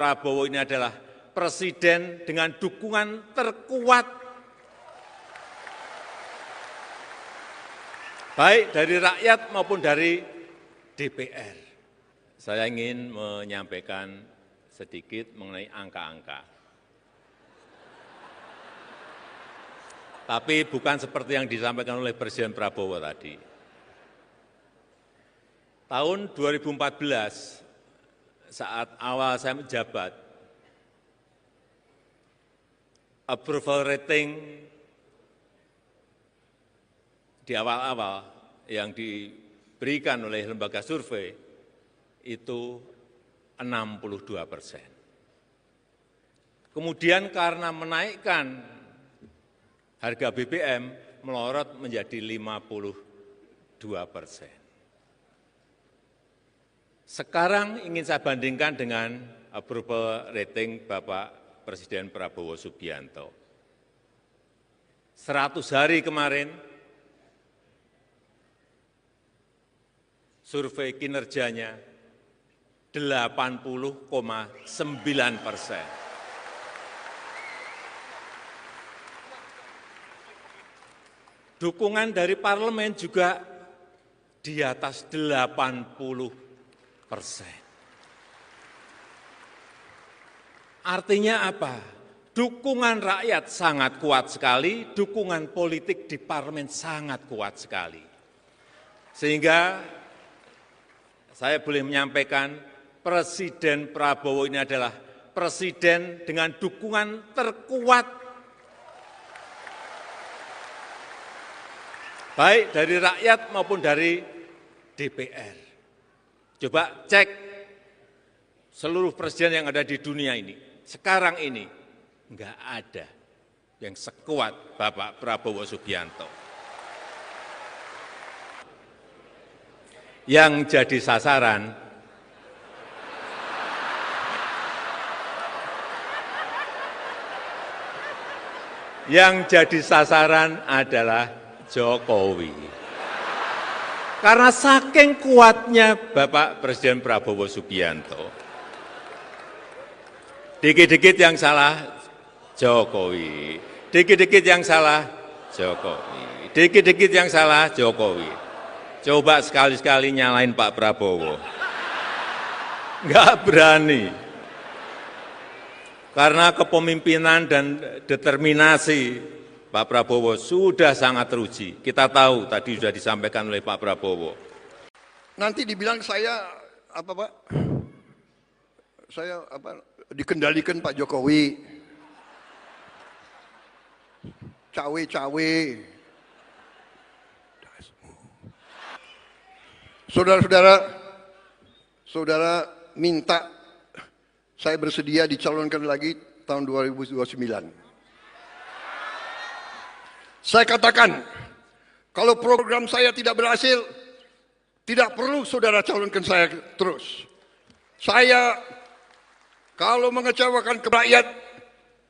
Prabowo ini adalah presiden dengan dukungan terkuat, baik dari rakyat maupun dari DPR. Saya ingin menyampaikan sedikit mengenai angka-angka. Tapi bukan seperti yang disampaikan oleh Presiden Prabowo tadi. Tahun 2014, saat awal saya menjabat, approval rating di awal-awal yang diberikan oleh lembaga survei itu 62%. Kemudian karena menaikkan harga BBM melorot menjadi 52%. Sekarang ingin saya bandingkan dengan approval rating Bapak Presiden Prabowo Subianto. 100 hari kemarin, survei kinerjanya 80,9%. Dukungan dari parlemen juga di atas 80%. Artinya apa? Dukungan rakyat sangat kuat sekali, dukungan politik di parlemen sangat kuat sekali. Sehingga saya boleh menyampaikan Presiden Prabowo ini adalah presiden dengan dukungan terkuat, baik dari rakyat maupun dari DPR. Coba cek seluruh presiden yang ada di dunia ini, sekarang ini enggak ada yang sekuat Bapak Prabowo Subianto. Yang jadi sasaran adalah Jokowi. Karena saking kuatnya Bapak Presiden Prabowo Subianto. Dikit-dikit yang salah Jokowi, dikit-dikit yang salah Jokowi, dikit-dikit yang salah Jokowi. Coba sekali-sekali nyalain Pak Prabowo. Enggak berani. Karena kepemimpinan dan determinasi Pak Prabowo sudah sangat teruji. Kita tahu tadi sudah disampaikan oleh Pak Prabowo. Nanti dibilang saya apa Pak? Saya apa? Dikendalikan Pak Jokowi. Cawe-cawe. Saudara minta saya bersedia dicalonkan lagi tahun 2029. Saya katakan, kalau program saya tidak berhasil, tidak perlu saudara calonkan saya terus. Saya, kalau mengecewakan ke rakyat,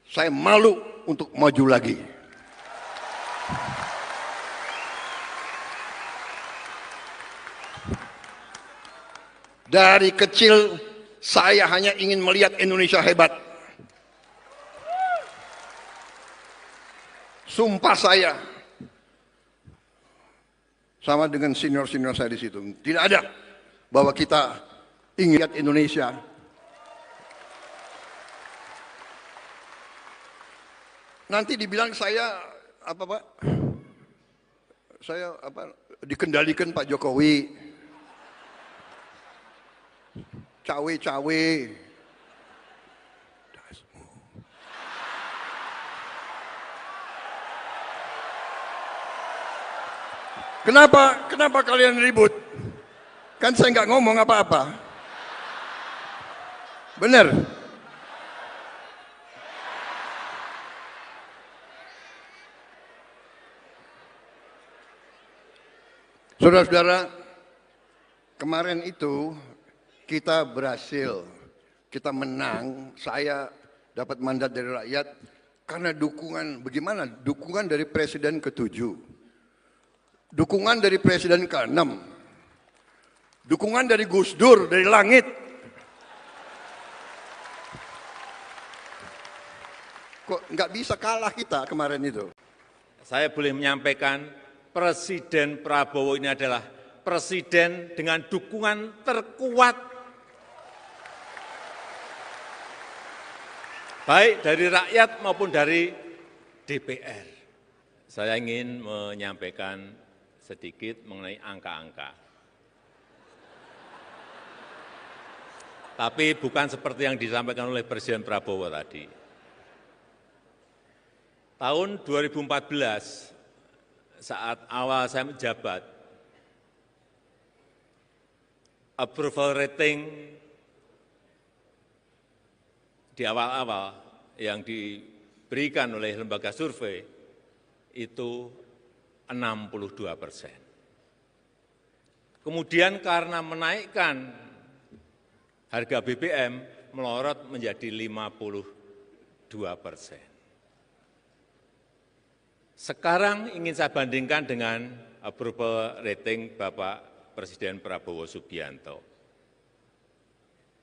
saya malu untuk maju lagi. Dari kecil, saya hanya ingin melihat Indonesia hebat. Sumpah saya, sama dengan senior-senior saya di situ, tidak ada bahwa kita ingin lihat Indonesia. Nanti dibilang saya apa Pak? Saya apa? Dikendalikan Pak Jokowi, cawe-cawe. Kenapa kalian ribut? Kan saya nggak ngomong apa-apa. Benar? Saudara-saudara, kemarin itu kita berhasil, kita menang, saya dapat mandat dari rakyat karena dukungan, bagaimana? Dukungan dari Presiden ke-7. Dukungan dari Presiden ke-6, dukungan dari Gus Dur dari langit, Kok nggak bisa kalah kita kemarin itu? Saya boleh menyampaikan, Presiden Prabowo ini adalah presiden dengan dukungan terkuat, baik dari rakyat maupun dari DPR. Saya ingin menyampaikan sedikit mengenai angka-angka. Tapi bukan seperti yang disampaikan oleh Presiden Prabowo tadi. Tahun 2014, saat awal saya menjabat, approval rating di awal-awal yang diberikan oleh lembaga survei itu 62%. Kemudian karena menaikkan harga BBM melorot menjadi 52%. Sekarang ingin saya bandingkan dengan approval rating Bapak Presiden Prabowo Subianto.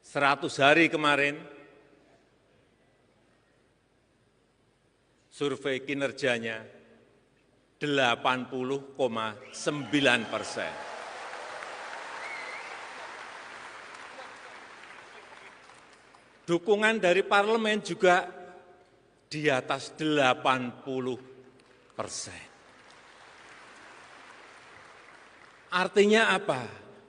100 hari kemarin, survei kinerjanya 80,9%. Dukungan dari parlemen juga di atas 80%. Artinya apa?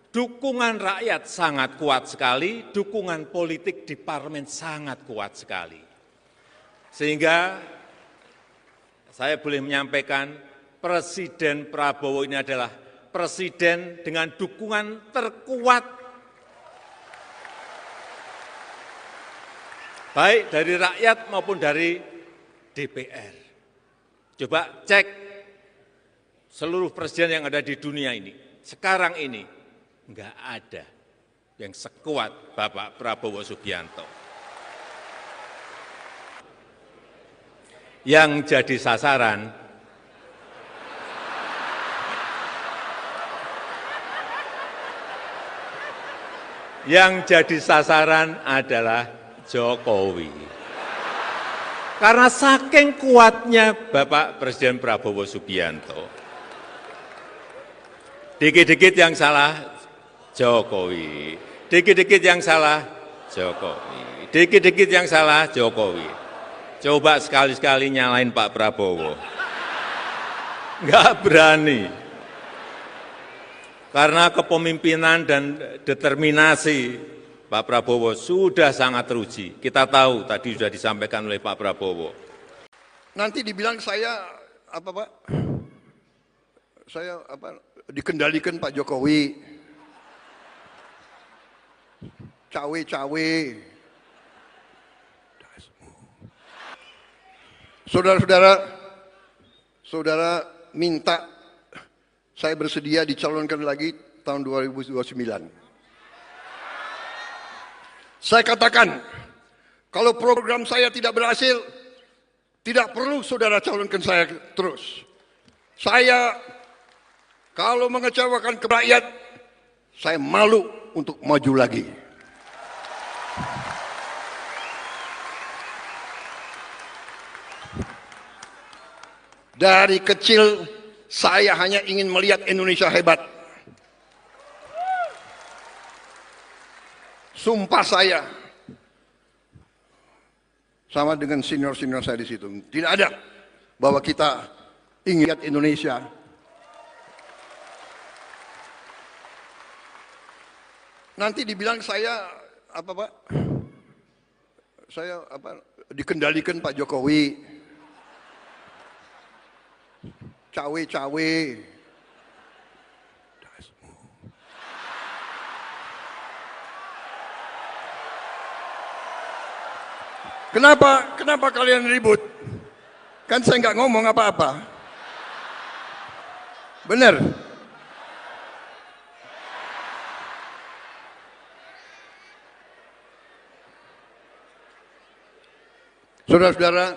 Dukungan rakyat sangat kuat sekali, dukungan politik di parlemen sangat kuat sekali. Sehingga saya boleh menyampaikan, Presiden Prabowo ini adalah presiden dengan dukungan terkuat, baik dari rakyat maupun dari DPR. Coba cek seluruh presiden yang ada di dunia ini, sekarang ini enggak ada yang sekuat Bapak Prabowo Subianto. Yang jadi sasaran adalah Jokowi. Karena saking kuatnya Bapak Presiden Prabowo Subianto. Dikit-dikit yang salah Jokowi, dikit-dikit yang salah Jokowi, dikit-dikit yang salah Jokowi. Coba sekali-sekali nyalain Pak Prabowo. Enggak berani. Karena kepemimpinan dan determinasi Pak Prabowo sudah sangat teruji. Kita tahu tadi sudah disampaikan oleh Pak Prabowo. Nanti dibilang saya apa Pak? Saya apa? Dikendalikan Pak Jokowi. Cawe-cawe. Saudara minta saya bersedia dicalonkan lagi tahun 2029. Saya katakan, kalau program saya tidak berhasil, tidak perlu saudara calonkan saya terus. Saya, kalau mengecewakan ke rakyat, saya malu untuk maju lagi. Dari kecil, saya hanya ingin melihat Indonesia hebat. Sumpah saya, sama dengan senior-senior saya di situ, tidak ada bahwa kita ingin lihat Indonesia. Nanti dibilang saya apa Pak? Saya apa? Dikendalikan Pak Jokowi, cawe-cawe. Kenapa kalian ribut? Kan saya nggak ngomong apa-apa. Benar? Saudara-saudara,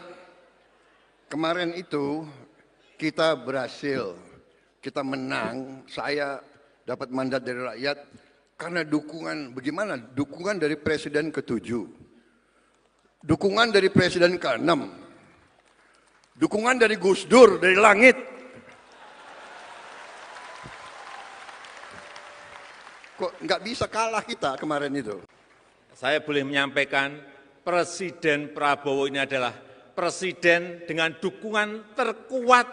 kemarin itu kita berhasil, kita menang, saya dapat mandat dari rakyat karena dukungan, bagaimana? Dukungan dari Presiden ke-7. Dukungan dari Presiden ke-6, dukungan dari Gus Dur, dari langit. Kok nggak bisa kalah kita kemarin itu? Saya boleh menyampaikan, Presiden Prabowo ini adalah presiden dengan dukungan terkuat,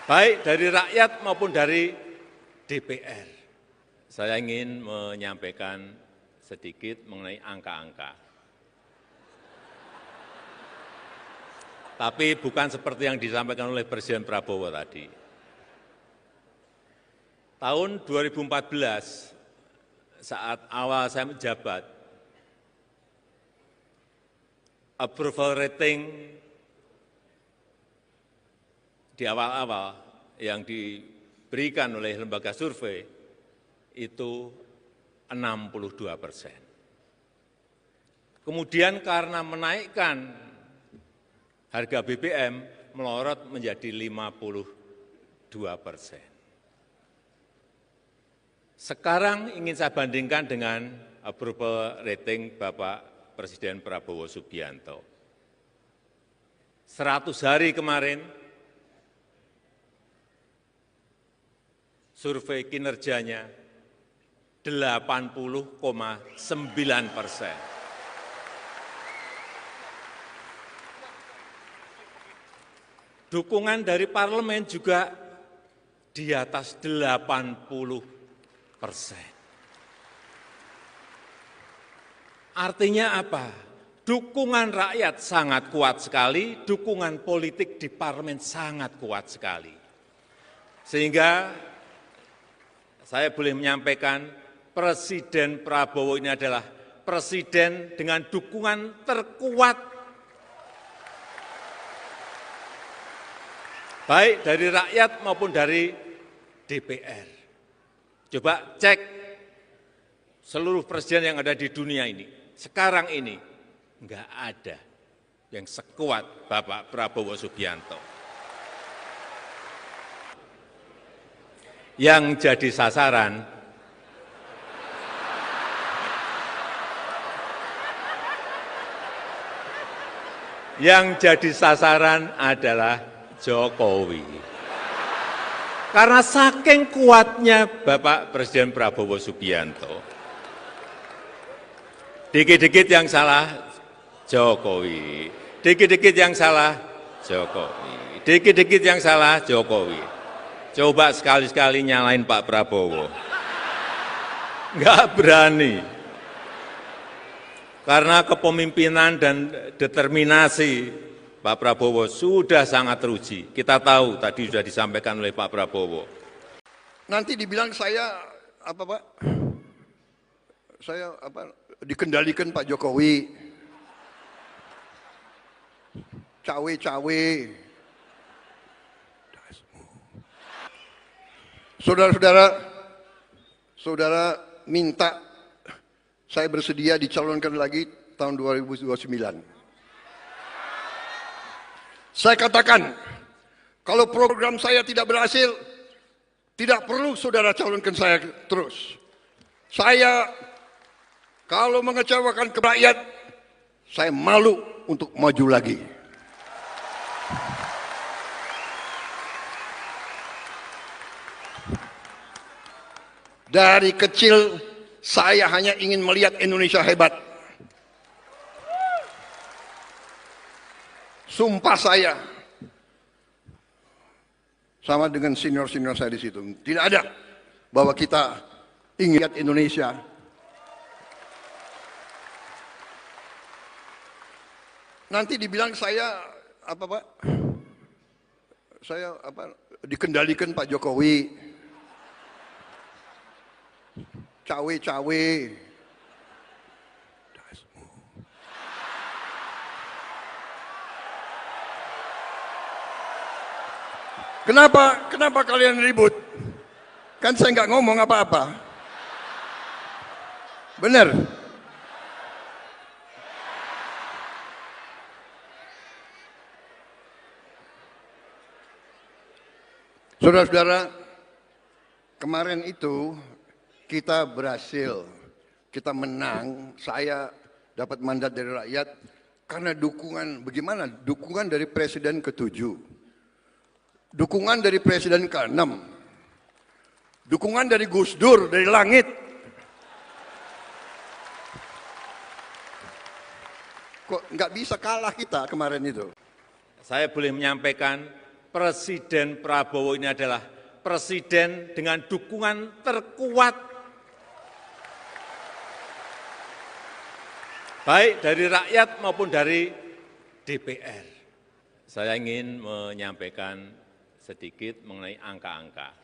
baik dari rakyat maupun dari DPR. Saya ingin menyampaikan sedikit mengenai angka-angka. Tapi bukan seperti yang disampaikan oleh Presiden Prabowo tadi. Tahun 2014, saat awal saya menjabat, approval rating di awal-awal yang diberikan oleh lembaga survei itu 62%. Kemudian karena menaikkan harga BBM melorot menjadi 52%. Sekarang ingin saya bandingkan dengan approval rating Bapak Presiden Prabowo Subianto. 100 hari kemarin, survei kinerjanya 80,9%. Dukungan dari parlemen juga di atas 80%. Artinya apa? Dukungan rakyat sangat kuat sekali, dukungan politik di parlemen sangat kuat sekali. Sehingga saya boleh menyampaikan, Presiden Prabowo ini adalah presiden dengan dukungan terkuat, baik dari rakyat maupun dari DPR. Coba cek seluruh presiden yang ada di dunia ini, sekarang ini enggak ada yang sekuat Bapak Prabowo Subianto. Yang jadi sasaran adalah Jokowi. Karena saking kuatnya Bapak Presiden Prabowo Subianto. Dikit-dikit yang salah Jokowi, dikit-dikit yang salah Jokowi, dikit-dikit yang salah Jokowi. Coba sekali-sekali nyalain Pak Prabowo. Enggak berani. Karena kepemimpinan dan determinasi Pak Prabowo sudah sangat teruji. Kita tahu tadi sudah disampaikan oleh Pak Prabowo. Nanti dibilang saya apa Pak? Saya apa? Dikendalikan Pak Jokowi. Cawe-cawe. Saudara minta saya bersedia dicalonkan lagi tahun 2029. Saya katakan, kalau program saya tidak berhasil, tidak perlu saudara calonkan saya terus. Saya, kalau mengecewakan ke rakyat, saya malu untuk maju lagi. Dari kecil, saya hanya ingin melihat Indonesia hebat. Sumpah saya, sama dengan senior-senior saya di situ, tidak ada bahwa kita ingin lihat Indonesia. Nanti dibilang saya apa Pak? Saya apa? Dikendalikan Pak Jokowi, cawe-cawe. Kenapa kalian ribut? Kan saya nggak ngomong apa-apa. Benar? Saudara-saudara, kemarin itu kita berhasil, kita menang, saya dapat mandat dari rakyat Karena dukungan, bagaimana? Dukungan dari Presiden ke-7, dukungan dari Presiden ke-6, dukungan dari Gus Dur, dari langit. Kok nggak bisa kalah kita kemarin itu? Saya boleh menyampaikan, Presiden Prabowo ini adalah presiden dengan dukungan terkuat, baik dari rakyat maupun dari DPR. Saya ingin menyampaikan sedikit mengenai angka-angka.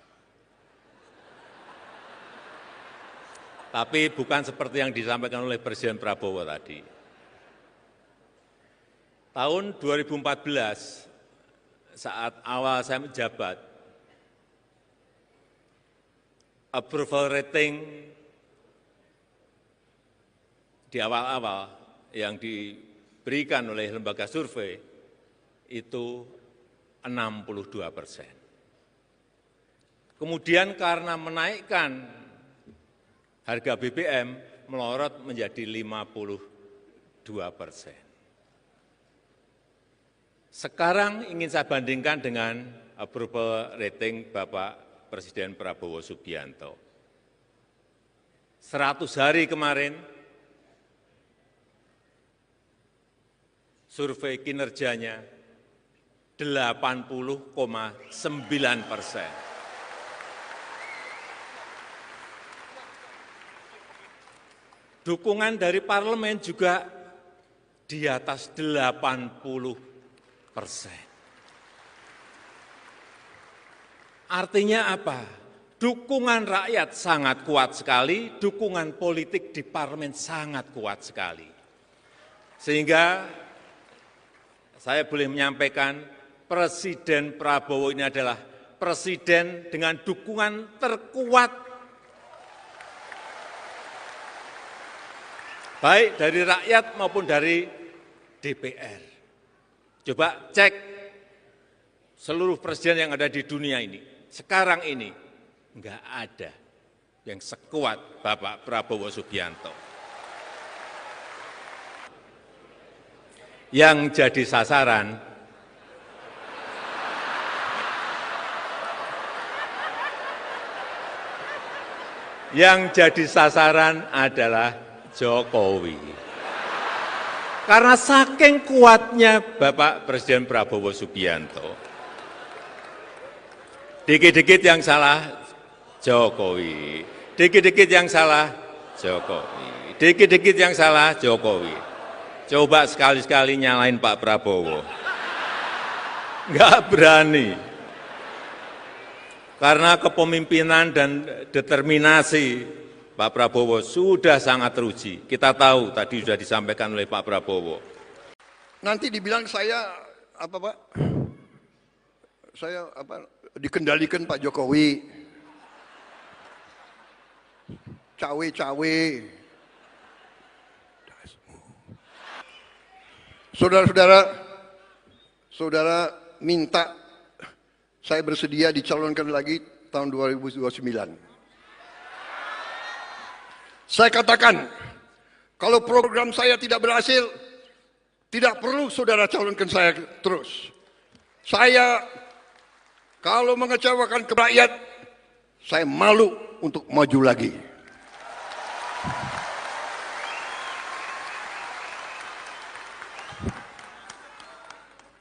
Tapi bukan seperti yang disampaikan oleh Presiden Prabowo tadi. Tahun 2014, saat awal saya menjabat, approval rating di awal-awal yang diberikan oleh lembaga survei itu 62%. Kemudian karena menaikkan harga BBM melorot menjadi 52%. Sekarang ingin saya bandingkan dengan approval rating Bapak Presiden Prabowo Subianto. 100 hari kemarin, survei kinerjanya 80,9%. Dukungan dari parlemen juga di atas 80%. Artinya apa? Dukungan rakyat sangat kuat sekali, dukungan politik di parlemen sangat kuat sekali. Sehingga saya boleh menyampaikan, Presiden Prabowo ini adalah presiden dengan dukungan terkuat, baik dari rakyat maupun dari DPR. Coba cek seluruh presiden yang ada di dunia ini, sekarang ini enggak ada yang sekuat Bapak Prabowo Subianto. Yang jadi sasaran adalah Jokowi. Karena saking kuatnya Bapak Presiden Prabowo Subianto. Dikit-dikit yang salah Jokowi, dikit-dikit yang salah Jokowi, dikit-dikit yang salah Jokowi. Coba sekali-sekali nyalain Pak Prabowo. Enggak berani. Karena kepemimpinan dan determinasi Pak Prabowo sudah sangat teruji. Kita tahu tadi sudah disampaikan oleh Pak Prabowo. Nanti dibilang saya apa Pak? Saya apa? Dikendalikan Pak Jokowi. Cawe-cawe. Saudara minta saya bersedia dicalonkan lagi tahun 2029. Saya katakan, kalau program saya tidak berhasil, tidak perlu saudara calonkan saya terus. Saya, kalau mengecewakan ke rakyat, saya malu untuk maju lagi.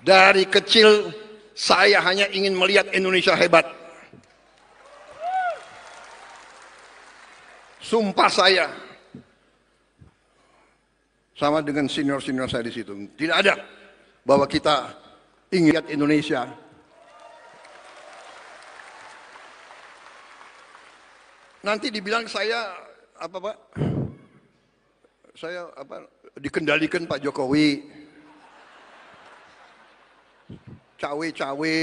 Dari kecil, saya hanya ingin melihat Indonesia hebat. Sumpah saya, sama dengan senior-senior saya di situ, tidak ada bahwa kita ingin lihat Indonesia nanti dibilang saya apa Pak? Saya apa? Dikendalikan Pak Jokowi, cawe-cawe.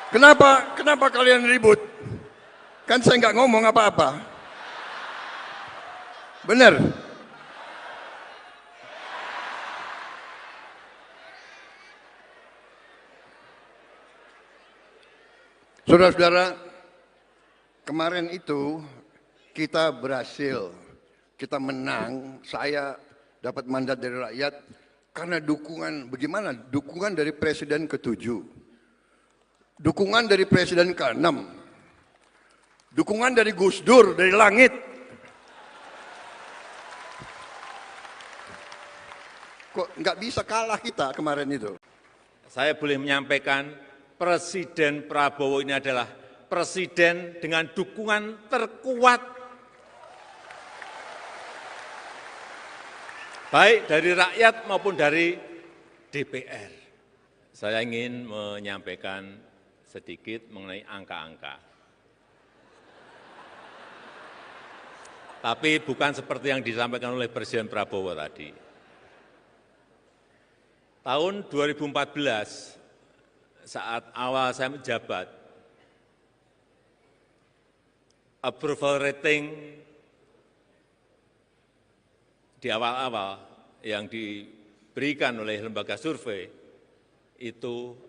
Kenapa kalian ribut? Kan saya nggak ngomong apa-apa. Benar? Saudara-saudara, kemarin itu kita berhasil, kita menang, saya dapat mandat dari rakyat karena dukungan, bagaimana? Dukungan dari Presiden ke-7, dukungan dari Presiden ke-6, dukungan dari Gus Dur, dari langit. Kok nggak bisa kalah kita kemarin itu? Saya boleh menyampaikan, Presiden Prabowo ini adalah presiden dengan dukungan terkuat, baik dari rakyat maupun dari DPR. Saya ingin menyampaikan sedikit mengenai angka-angka. Tapi bukan seperti yang disampaikan oleh Presiden Prabowo tadi. Tahun 2014, saat awal saya menjabat, approval rating di awal-awal yang diberikan oleh lembaga survei itu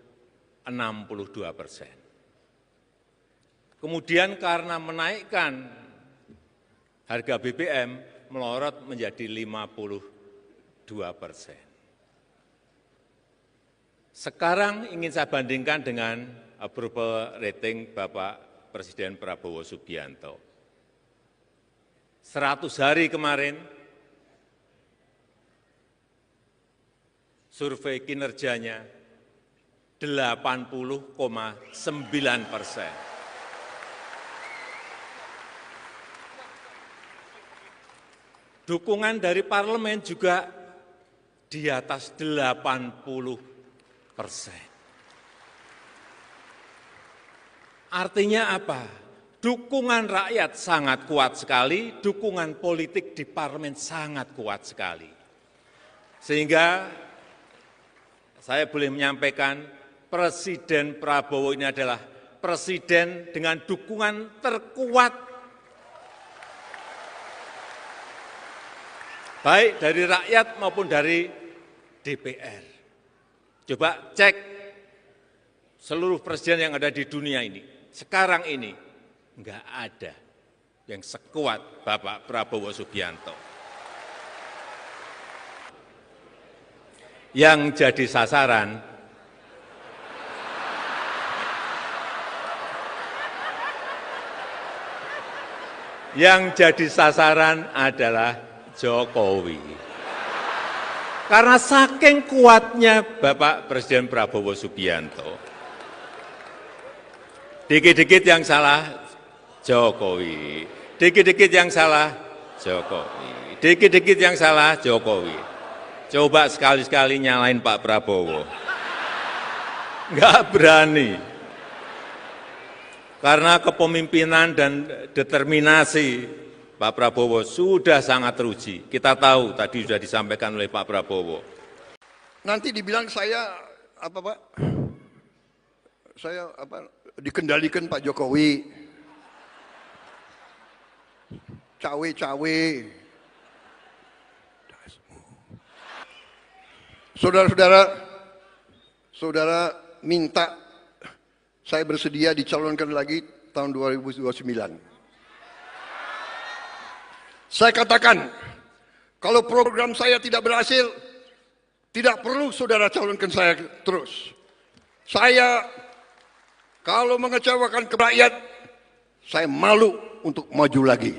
62%. Kemudian karena menaikkan harga BBM melorot menjadi 52%. Sekarang ingin saya bandingkan dengan approval rating Bapak Presiden Prabowo Subianto. 100 hari kemarin, survei kinerjanya 80,9%. Dukungan dari parlemen juga di atas 80%. Artinya apa? Dukungan rakyat sangat kuat sekali, dukungan politik di parlemen sangat kuat sekali. Sehingga saya boleh menyampaikan, Presiden Prabowo ini adalah presiden dengan dukungan terkuat, baik dari rakyat maupun dari DPR. Coba cek seluruh presiden yang ada di dunia ini, sekarang ini enggak ada yang sekuat Bapak Prabowo Subianto. Yang jadi sasaran adalah Jokowi. Karena saking kuatnya Bapak Presiden Prabowo Subianto. Dikit-dikit yang salah Jokowi, dikit-dikit yang salah Jokowi, dikit-dikit yang salah Jokowi. Coba sekali-sekali nyalain Pak Prabowo. Enggak berani. Karena kepemimpinan dan determinasi Pak Prabowo sudah sangat teruji. Kita tahu tadi sudah disampaikan oleh Pak Prabowo. Nanti dibilang saya apa Pak? Saya apa? Dikendalikan Pak Jokowi. Cawe-cawe. Saudara minta saya bersedia dicalonkan lagi tahun 2029. Saya katakan, kalau program saya tidak berhasil, tidak perlu saudara calonkan saya terus. Saya, kalau mengecewakan ke rakyat, saya malu untuk maju lagi.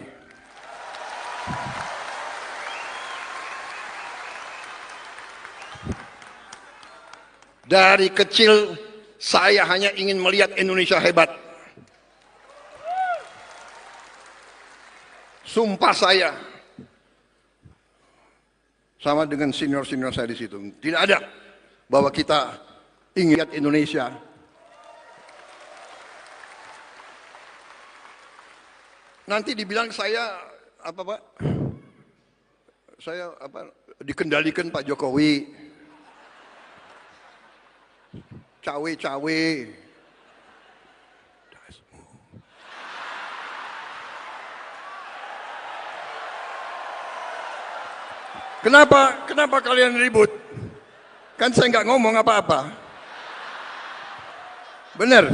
Dari kecil, saya hanya ingin melihat Indonesia hebat. Sumpah saya, sama dengan senior-senior saya di situ, tidak ada bahwa kita ingin lihat Indonesia. Nanti dibilang saya apa Pak? Saya apa? Dikendalikan Pak Jokowi, cawe-cawe. Kenapa kalian ribut? Kan saya nggak ngomong apa-apa. Benar?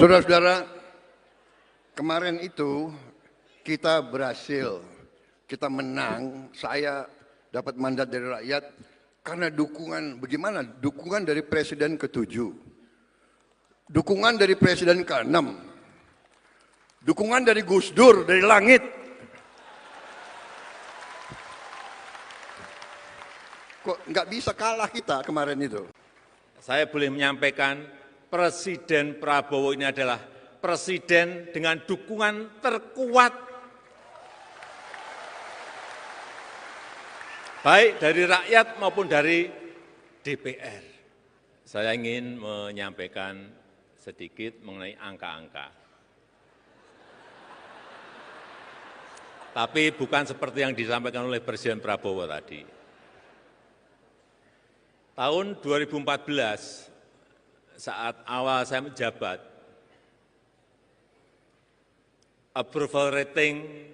Saudara-saudara, kemarin itu kita berhasil, kita menang, saya dapat mandat dari rakyat karena dukungan, bagaimana? Dukungan dari Presiden ke-7, dukungan dari Presiden ke-6, dukungan dari Gus Dur, dari langit. Kok nggak bisa kalah kita kemarin itu? Saya boleh menyampaikan, Presiden Prabowo ini adalah presiden dengan dukungan terkuat, baik dari rakyat maupun dari DPR. Saya ingin menyampaikan sedikit mengenai angka-angka. Tapi bukan seperti yang disampaikan oleh Presiden Prabowo tadi. Tahun 2014, saat awal saya menjabat, approval rating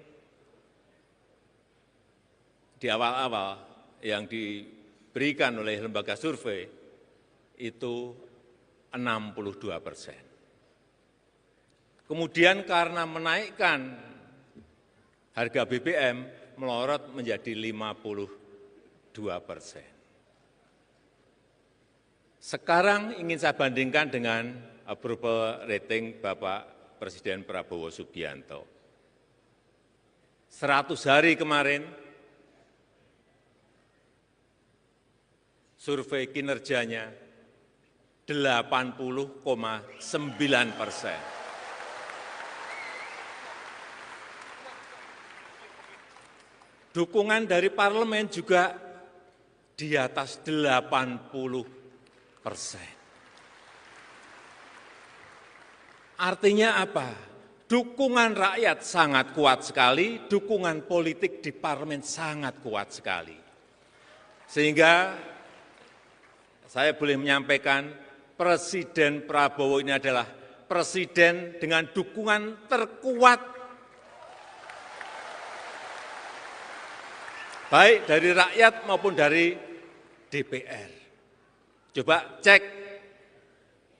di awal-awal yang diberikan oleh lembaga survei itu 62%. Kemudian karena menaikkan harga BBM melorot menjadi 52%. Sekarang ingin saya bandingkan dengan approval rating Bapak Presiden Prabowo Subianto. 100 hari kemarin, survei kinerjanya 80,9%. Dukungan dari parlemen juga di atas 80%. Artinya apa? Dukungan rakyat sangat kuat sekali, dukungan politik di parlemen sangat kuat sekali. Sehingga saya boleh menyampaikan, Presiden Prabowo ini adalah presiden dengan dukungan terkuat, baik dari rakyat maupun dari DPR. Coba cek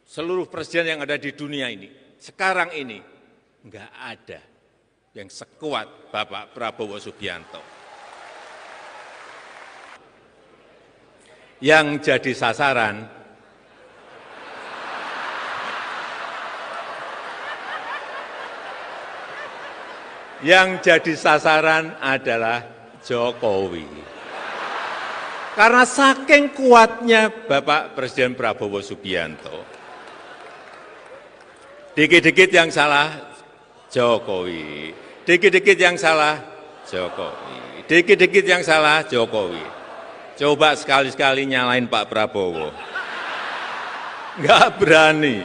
seluruh presiden yang ada di dunia ini, sekarang ini enggak ada yang sekuat Bapak Prabowo Subianto. Yang jadi sasaran adalah Jokowi. Karena saking kuatnya Bapak Presiden Prabowo Subianto. Dikit-dikit yang salah Jokowi, dikit-dikit yang salah Jokowi, dikit-dikit yang salah Jokowi. Coba sekali-sekali nyalain Pak Prabowo. Enggak berani.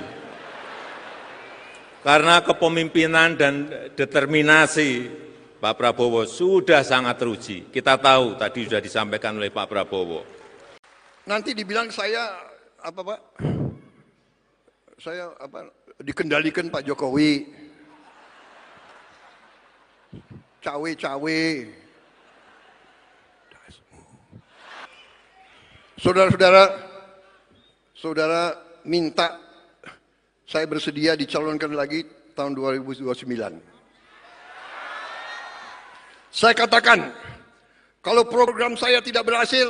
Karena kepemimpinan dan determinasi Pak Prabowo sudah sangat teruji. Kita tahu tadi sudah disampaikan oleh Pak Prabowo. Nanti dibilang saya apa Pak? Saya apa? Dikendalikan Pak Jokowi. Cawe-cawe. Saudara-saudara, saudara minta saya bersedia dicalonkan lagi tahun 2029. Saya katakan, kalau program saya tidak berhasil,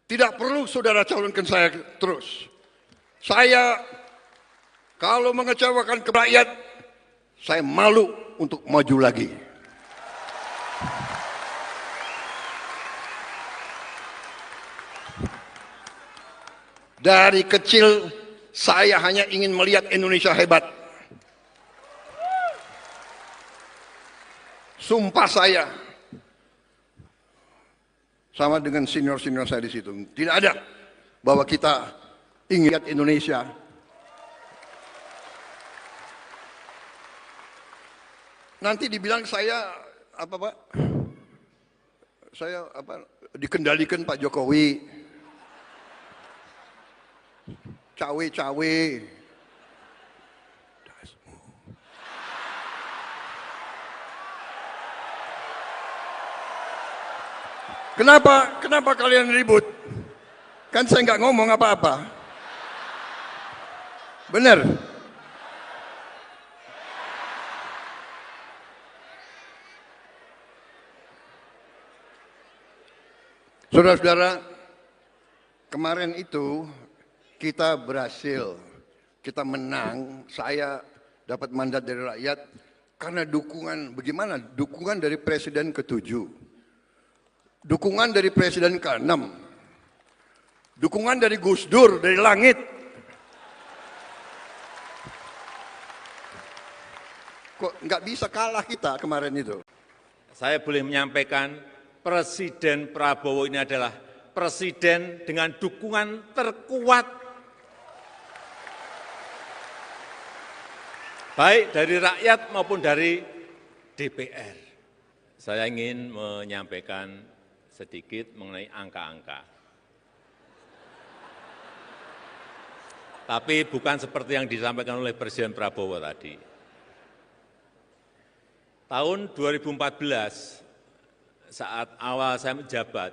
tidak perlu saudara calonkan saya terus. Saya, kalau mengecewakan ke rakyat, saya malu untuk maju lagi. Dari kecil, saya hanya ingin melihat Indonesia hebat. Sumpah saya, sama dengan senior-senior saya di situ, tidak ada bahwa kita ingin lihat Indonesia. Nanti dibilang saya apa Pak? Saya apa? Dikendalikan Pak Jokowi, cawe-cawe. Kenapa kalian ribut? Kan saya nggak ngomong apa-apa. Benar? Saudara-saudara, kemarin itu kita berhasil, kita menang, saya dapat mandat dari rakyat karena dukungan, bagaimana? Dukungan dari Presiden ke-7, dukungan dari Presiden ke-6, dukungan dari Gus Dur, dari langit. Kok nggak bisa kalah kita kemarin itu? Saya boleh menyampaikan Presiden Prabowo ini adalah presiden dengan dukungan terkuat baik dari rakyat maupun dari DPR. Saya ingin menyampaikan sedikit mengenai angka-angka. Tapi bukan seperti yang disampaikan oleh Presiden Prabowo tadi. Tahun 2014, saat awal saya menjabat,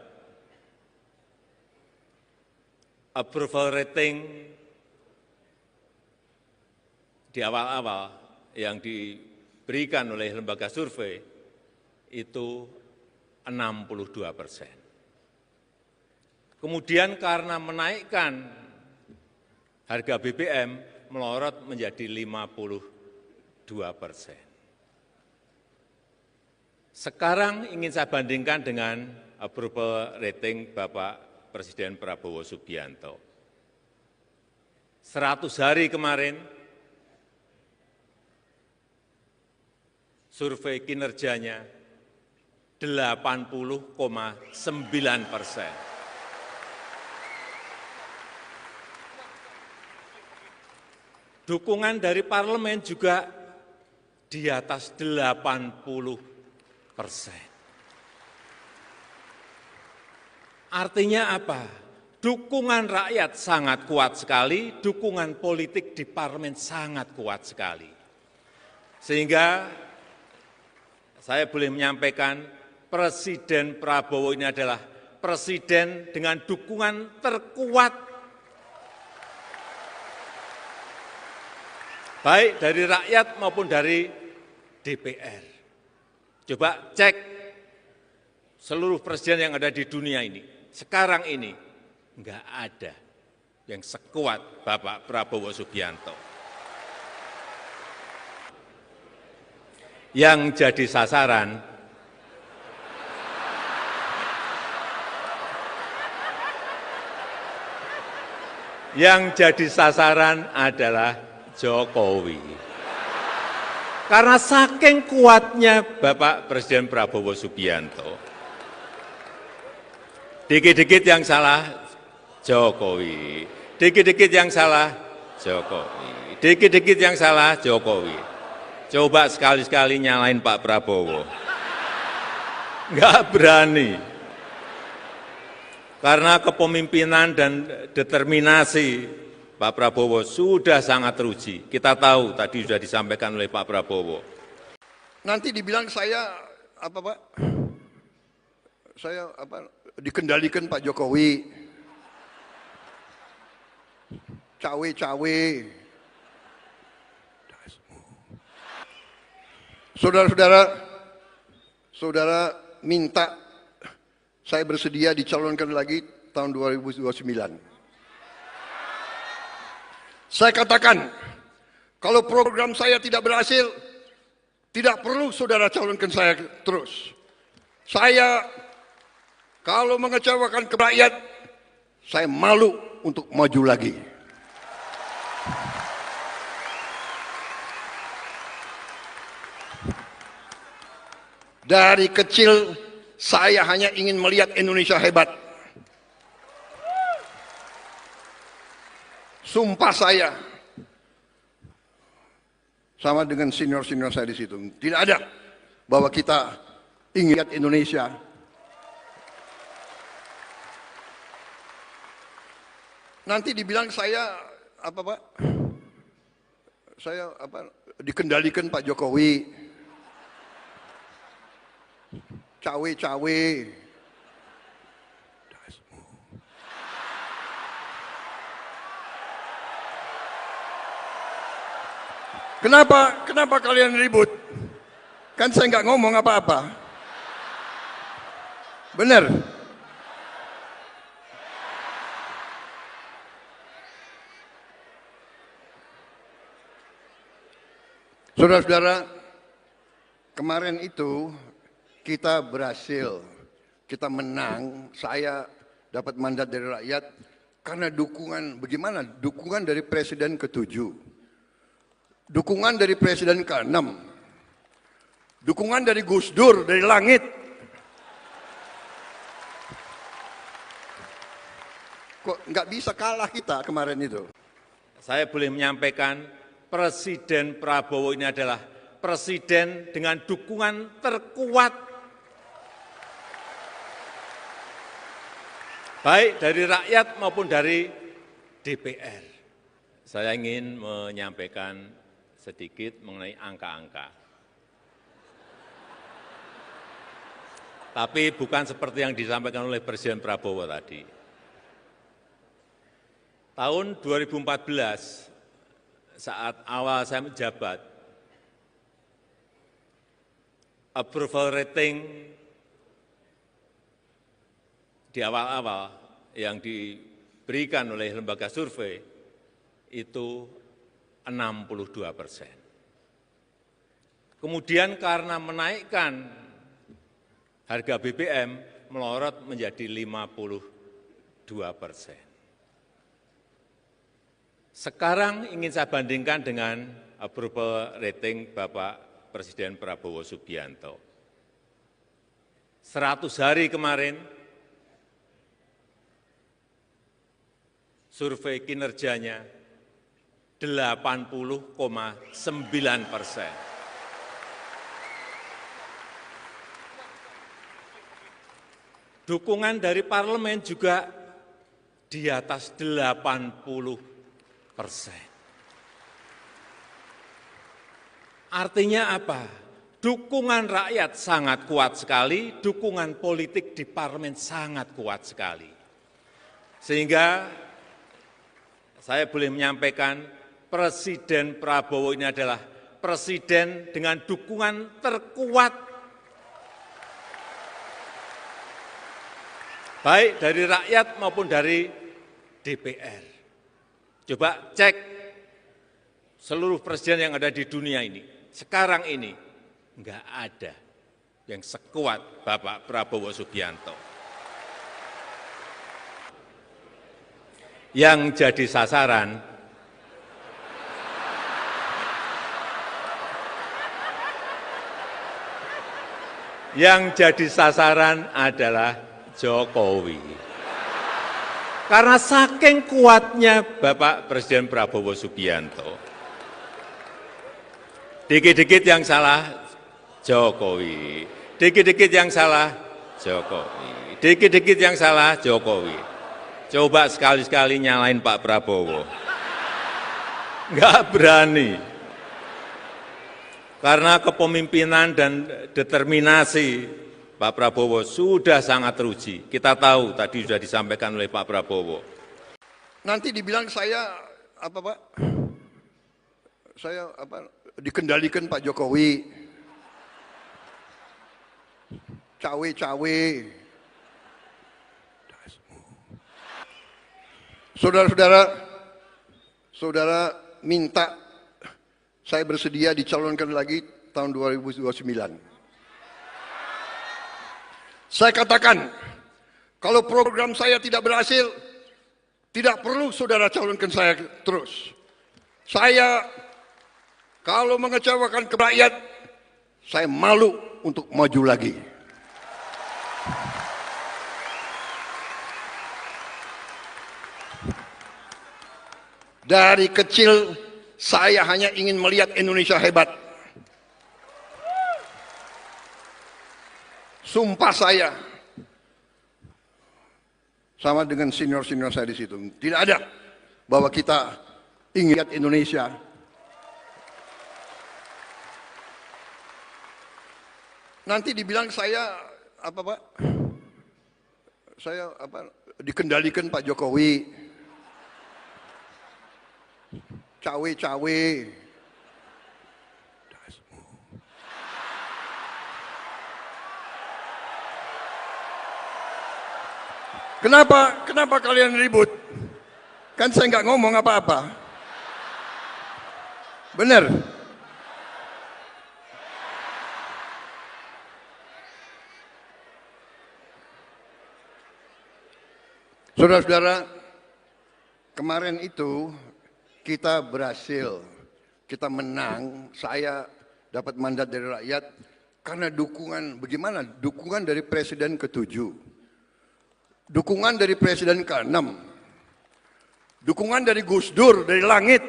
approval rating di awal-awal yang diberikan oleh lembaga survei itu 62%. Kemudian karena menaikkan harga BBM melorot menjadi 52%. Sekarang ingin saya bandingkan dengan approval rating Bapak Presiden Prabowo Subianto. 100 hari kemarin, survei kinerjanya 80,9%. Dukungan dari parlemen juga di atas 80%. Artinya apa? Dukungan rakyat sangat kuat sekali, dukungan politik di parlemen sangat kuat sekali. Sehingga saya boleh menyampaikan Presiden Prabowo ini adalah presiden dengan dukungan terkuat baik dari rakyat maupun dari DPR. Coba cek seluruh presiden yang ada di dunia ini, sekarang ini enggak ada yang sekuat Bapak Prabowo Subianto. Yang jadi sasaran adalah Jokowi. Karena saking kuatnya Bapak Presiden Prabowo Subianto, dikit-dikit yang salah Jokowi, dikit-dikit yang salah Jokowi, dikit-dikit yang salah Jokowi. Coba sekali-sekali nyalain Pak Prabowo. Nggak berani. Karena kepemimpinan dan determinasi Pak Prabowo sudah sangat teruji. Kita tahu tadi sudah disampaikan oleh Pak Prabowo. Nanti dibilang saya apa Pak? Saya apa? Dikendalikan Pak Jokowi. Cawe-cawe. Saudara-saudara, saudara minta saya bersedia dicalonkan lagi tahun 2029. Saya katakan, kalau program saya tidak berhasil, tidak perlu saudara calonkan saya terus. Saya, kalau mengecewakan ke rakyat, saya malu untuk maju lagi. Dari kecil, saya hanya ingin melihat Indonesia hebat. Sumpah saya, sama dengan senior-senior saya di situ, tidak ada bahwa kita ingin lihat Indonesia. Nanti dibilang saya apa Pak? Saya apa? Dikendalikan Pak Jokowi, cawe-cawe. Kenapa kalian ribut? Kan saya nggak ngomong apa-apa. Benar? Saudara-saudara, kemarin itu kita berhasil, kita menang, saya dapat mandat dari rakyat karena dukungan, bagaimana? Dukungan dari Presiden ke-7, dukungan dari Presiden ke-6, dukungan dari Gus Dur, dari langit. Kok nggak bisa kalah kita kemarin itu? Saya boleh menyampaikan Presiden Prabowo ini adalah presiden dengan dukungan terkuat baik dari rakyat maupun dari DPR. Saya ingin menyampaikan sedikit mengenai angka-angka. Tapi bukan seperti yang disampaikan oleh Presiden Prabowo tadi. Tahun 2014, saat awal saya menjabat, approval rating di awal-awal yang diberikan oleh lembaga survei itu 62%. Kemudian karena menaikkan harga BBM melorot menjadi 52%. Sekarang ingin saya bandingkan dengan approval rating Bapak Presiden Prabowo Subianto. 100 hari kemarin, survei kinerjanya 80,9%. Dukungan dari parlemen juga di atas 80%. Artinya apa? Dukungan rakyat sangat kuat sekali, dukungan politik di parlemen sangat kuat sekali. Sehingga saya boleh menyampaikan Presiden Prabowo ini adalah presiden dengan dukungan terkuat baik dari rakyat maupun dari DPR. Coba cek seluruh presiden yang ada di dunia ini, sekarang ini enggak ada yang sekuat Bapak Prabowo Subianto. Yang jadi sasaran adalah Jokowi. Karena saking kuatnya Bapak Presiden Prabowo Subianto. Dikit-dikit yang salah Jokowi, dikit-dikit yang salah Jokowi, dikit-dikit yang salah Jokowi. Coba sekali-sekali nyalain Pak Prabowo. Enggak berani. Karena kepemimpinan dan determinasi Pak Prabowo sudah sangat teruji. Kita tahu tadi sudah disampaikan oleh Pak Prabowo. Nanti dibilang saya apa Pak? Saya apa? Dikendalikan Pak Jokowi. Cawe-cawe. Saudara-saudara, saudara minta saya bersedia dicalonkan lagi tahun 2029. Saya katakan, kalau program saya tidak berhasil, tidak perlu saudara calonkan saya terus. Saya, kalau mengecewakan ke rakyat, saya malu untuk maju lagi. Dari kecil, saya hanya ingin melihat Indonesia hebat. Sumpah saya, sama dengan senior-senior saya di situ, tidak ada bahwa kita ingin lihat Indonesia. Nanti dibilang saya apa Pak? Saya apa? Dikendalikan Pak Jokowi, cawe-cawe. Kenapa kalian ribut? Kan saya nggak ngomong apa-apa. Benar? Saudara-saudara, kemarin itu kita berhasil, kita menang, saya dapat mandat dari rakyat karena dukungan, bagaimana? Dukungan dari Presiden ke-7, dukungan dari Presiden ke-6, dukungan dari Gus Dur, dari langit.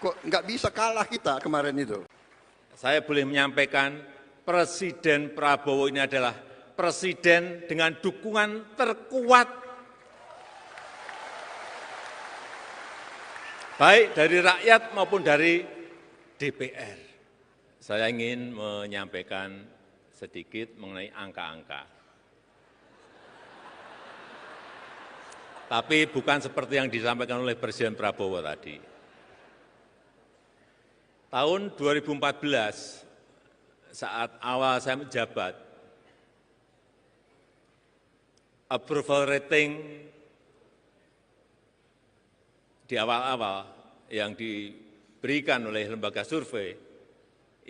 Kok nggak bisa kalah kita kemarin itu? Saya boleh menyampaikan Presiden Prabowo ini adalah presiden dengan dukungan terkuat baik dari rakyat maupun dari DPR. Saya ingin menyampaikan sedikit mengenai angka-angka. Tapi bukan seperti yang disampaikan oleh Presiden Prabowo tadi. Tahun 2014, saat awal saya menjabat, approval rating di awal-awal yang diberikan oleh lembaga survei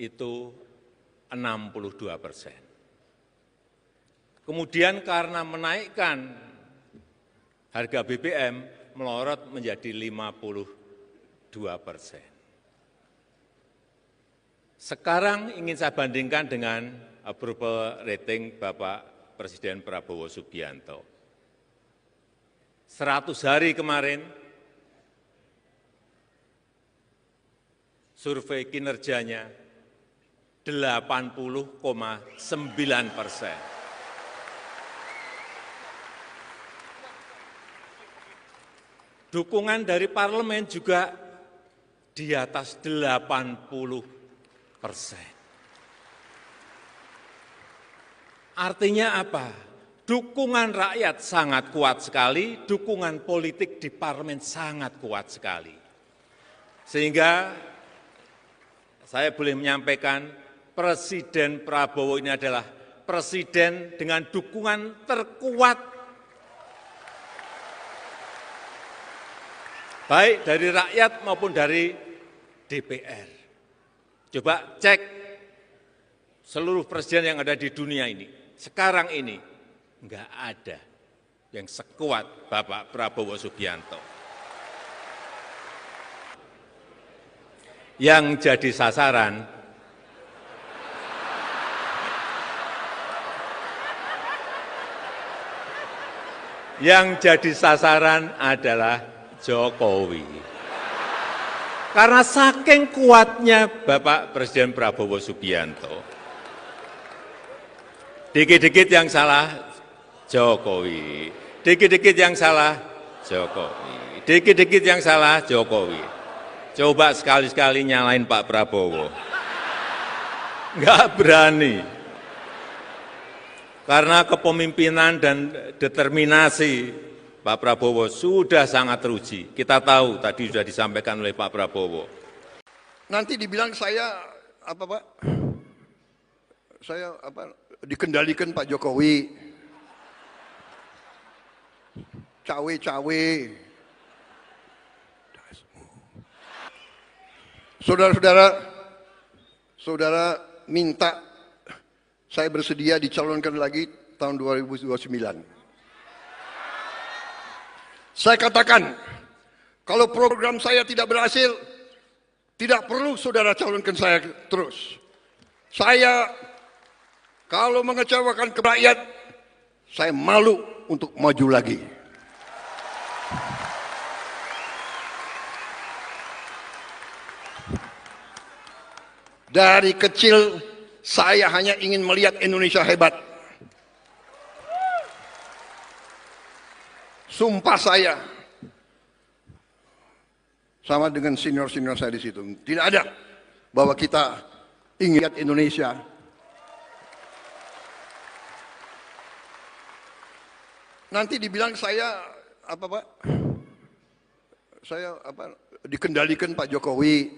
itu 62%. Kemudian karena menaikkan harga BBM melorot menjadi 52%. Sekarang ingin saya bandingkan dengan approval rating Bapak Presiden Prabowo Subianto. 100 hari kemarin, survei kinerjanya 80,9%. Dukungan dari parlemen juga di atas 80%. Artinya apa? Dukungan rakyat sangat kuat sekali, dukungan politik di parlemen sangat kuat sekali. Sehingga saya boleh menyampaikan Presiden Prabowo ini adalah presiden dengan dukungan terkuat baik dari rakyat maupun dari DPR. Coba cek seluruh presiden yang ada di dunia ini. Sekarang ini enggak ada yang sekuat Bapak Prabowo Subianto. Yang jadi sasaran adalah Jokowi. Karena saking kuatnya Bapak Presiden Prabowo Subianto. Dikit-dikit yang salah Jokowi, dikit-dikit yang salah Jokowi, dikit-dikit yang salah Jokowi. Coba sekali-sekali nyalain Pak Prabowo. Enggak berani. Karena kepemimpinan dan determinasi Pak Prabowo sudah sangat teruji. Kita tahu tadi sudah disampaikan oleh Pak Prabowo. Nanti dibilang saya apa Pak? Saya apa? Dikendalikan Pak Jokowi. Cawe-cawe. Saudara-saudara, saudara minta saya bersedia dicalonkan lagi tahun 2029. Saya katakan, kalau program saya tidak berhasil, tidak perlu saudara calonkan saya terus. Saya, kalau mengecewakan ke rakyat, saya malu untuk maju lagi. Dari kecil, saya hanya ingin melihat Indonesia hebat. Sumpah saya, sama dengan senior-senior saya di situ, tidak ada bahwa kita ingin lihat Indonesia. Nanti dibilang saya apa Pak? Saya apa? Dikendalikan Pak Jokowi,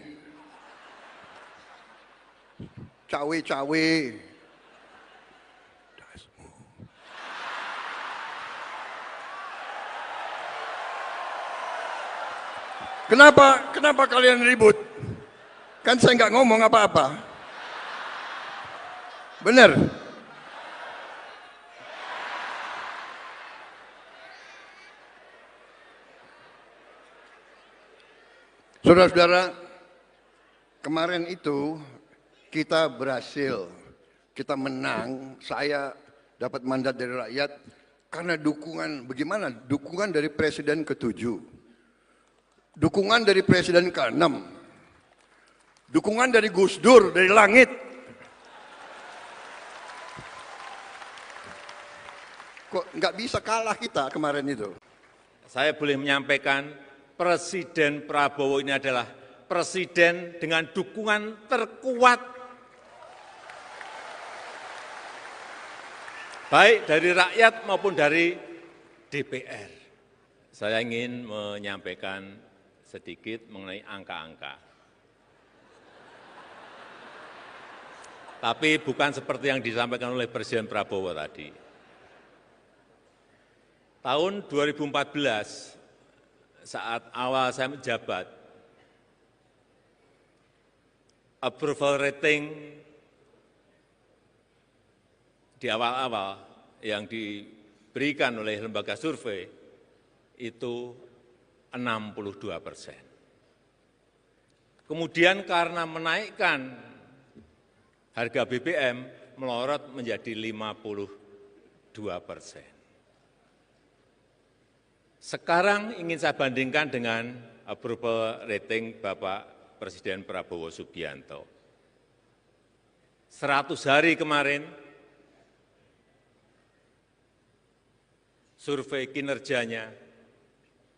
cawe-cawe. Kenapa kalian ribut? Kan saya nggak ngomong apa-apa. Benar. Saudara-saudara, kemarin itu kita berhasil, kita menang, saya dapat mandat dari rakyat karena dukungan, bagaimana? Dukungan dari Presiden ke-7, dukungan dari Presiden ke-6, dukungan dari Gus Dur, dari langit. Kok nggak bisa kalah kita kemarin itu? Saya boleh menyampaikan Presiden Prabowo ini adalah presiden dengan dukungan terkuat baik dari rakyat maupun dari DPR. Saya ingin menyampaikan sedikit mengenai angka-angka. Tapi bukan seperti yang disampaikan oleh Presiden Prabowo tadi. Tahun 2014, saat awal saya menjabat, approval rating di awal-awal yang diberikan oleh lembaga survei itu 62%. Kemudian karena menaikkan harga BBM melorot menjadi 52%. Sekarang ingin saya bandingkan dengan approval rating Bapak Presiden Prabowo Subianto. 100 hari kemarin, survei kinerjanya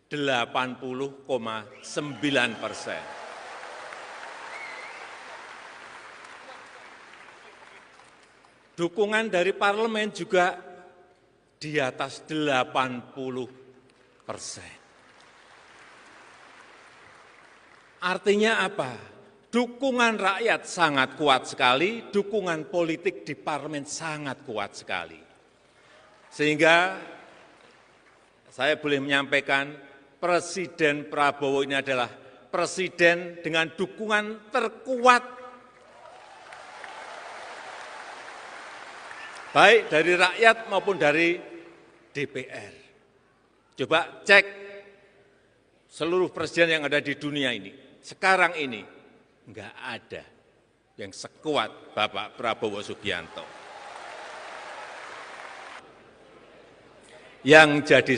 80,9%. Dukungan dari parlemen juga di atas 80%. Artinya apa? Dukungan rakyat sangat kuat sekali, dukungan politik di parlemen sangat kuat sekali. Sehingga saya boleh menyampaikan Presiden Prabowo ini adalah presiden dengan dukungan terkuat baik dari rakyat maupun dari DPR. Coba cek seluruh presiden yang ada di dunia ini. Sekarang ini enggak ada yang sekuat Bapak Prabowo Subianto. Yang jadi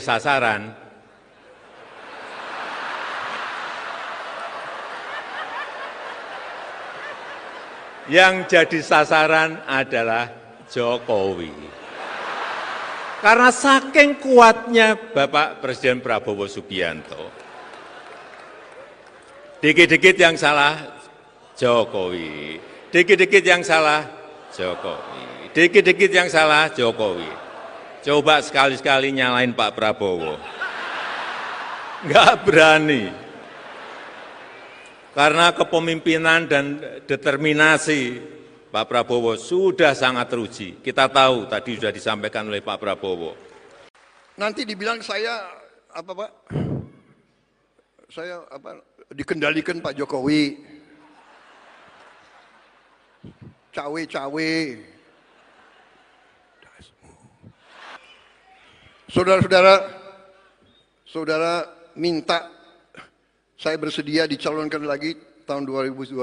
sasaran adalah Jokowi. Karena saking kuatnya Bapak Presiden Prabowo Subianto. Dikit-dikit yang salah Jokowi, dikit-dikit yang salah Jokowi, dikit-dikit yang salah Jokowi. Coba sekali-sekali nyalain Pak Prabowo. Enggak berani. Karena kepemimpinan dan determinasi Pak Prabowo sudah sangat teruji. Kita tahu tadi sudah disampaikan oleh Pak Prabowo. Nanti dibilang saya apa Pak? Saya apa? Dikendalikan Pak Jokowi. Cawe-cawe. Saudara-saudara, saudara minta saya bersedia dicalonkan lagi tahun 2029.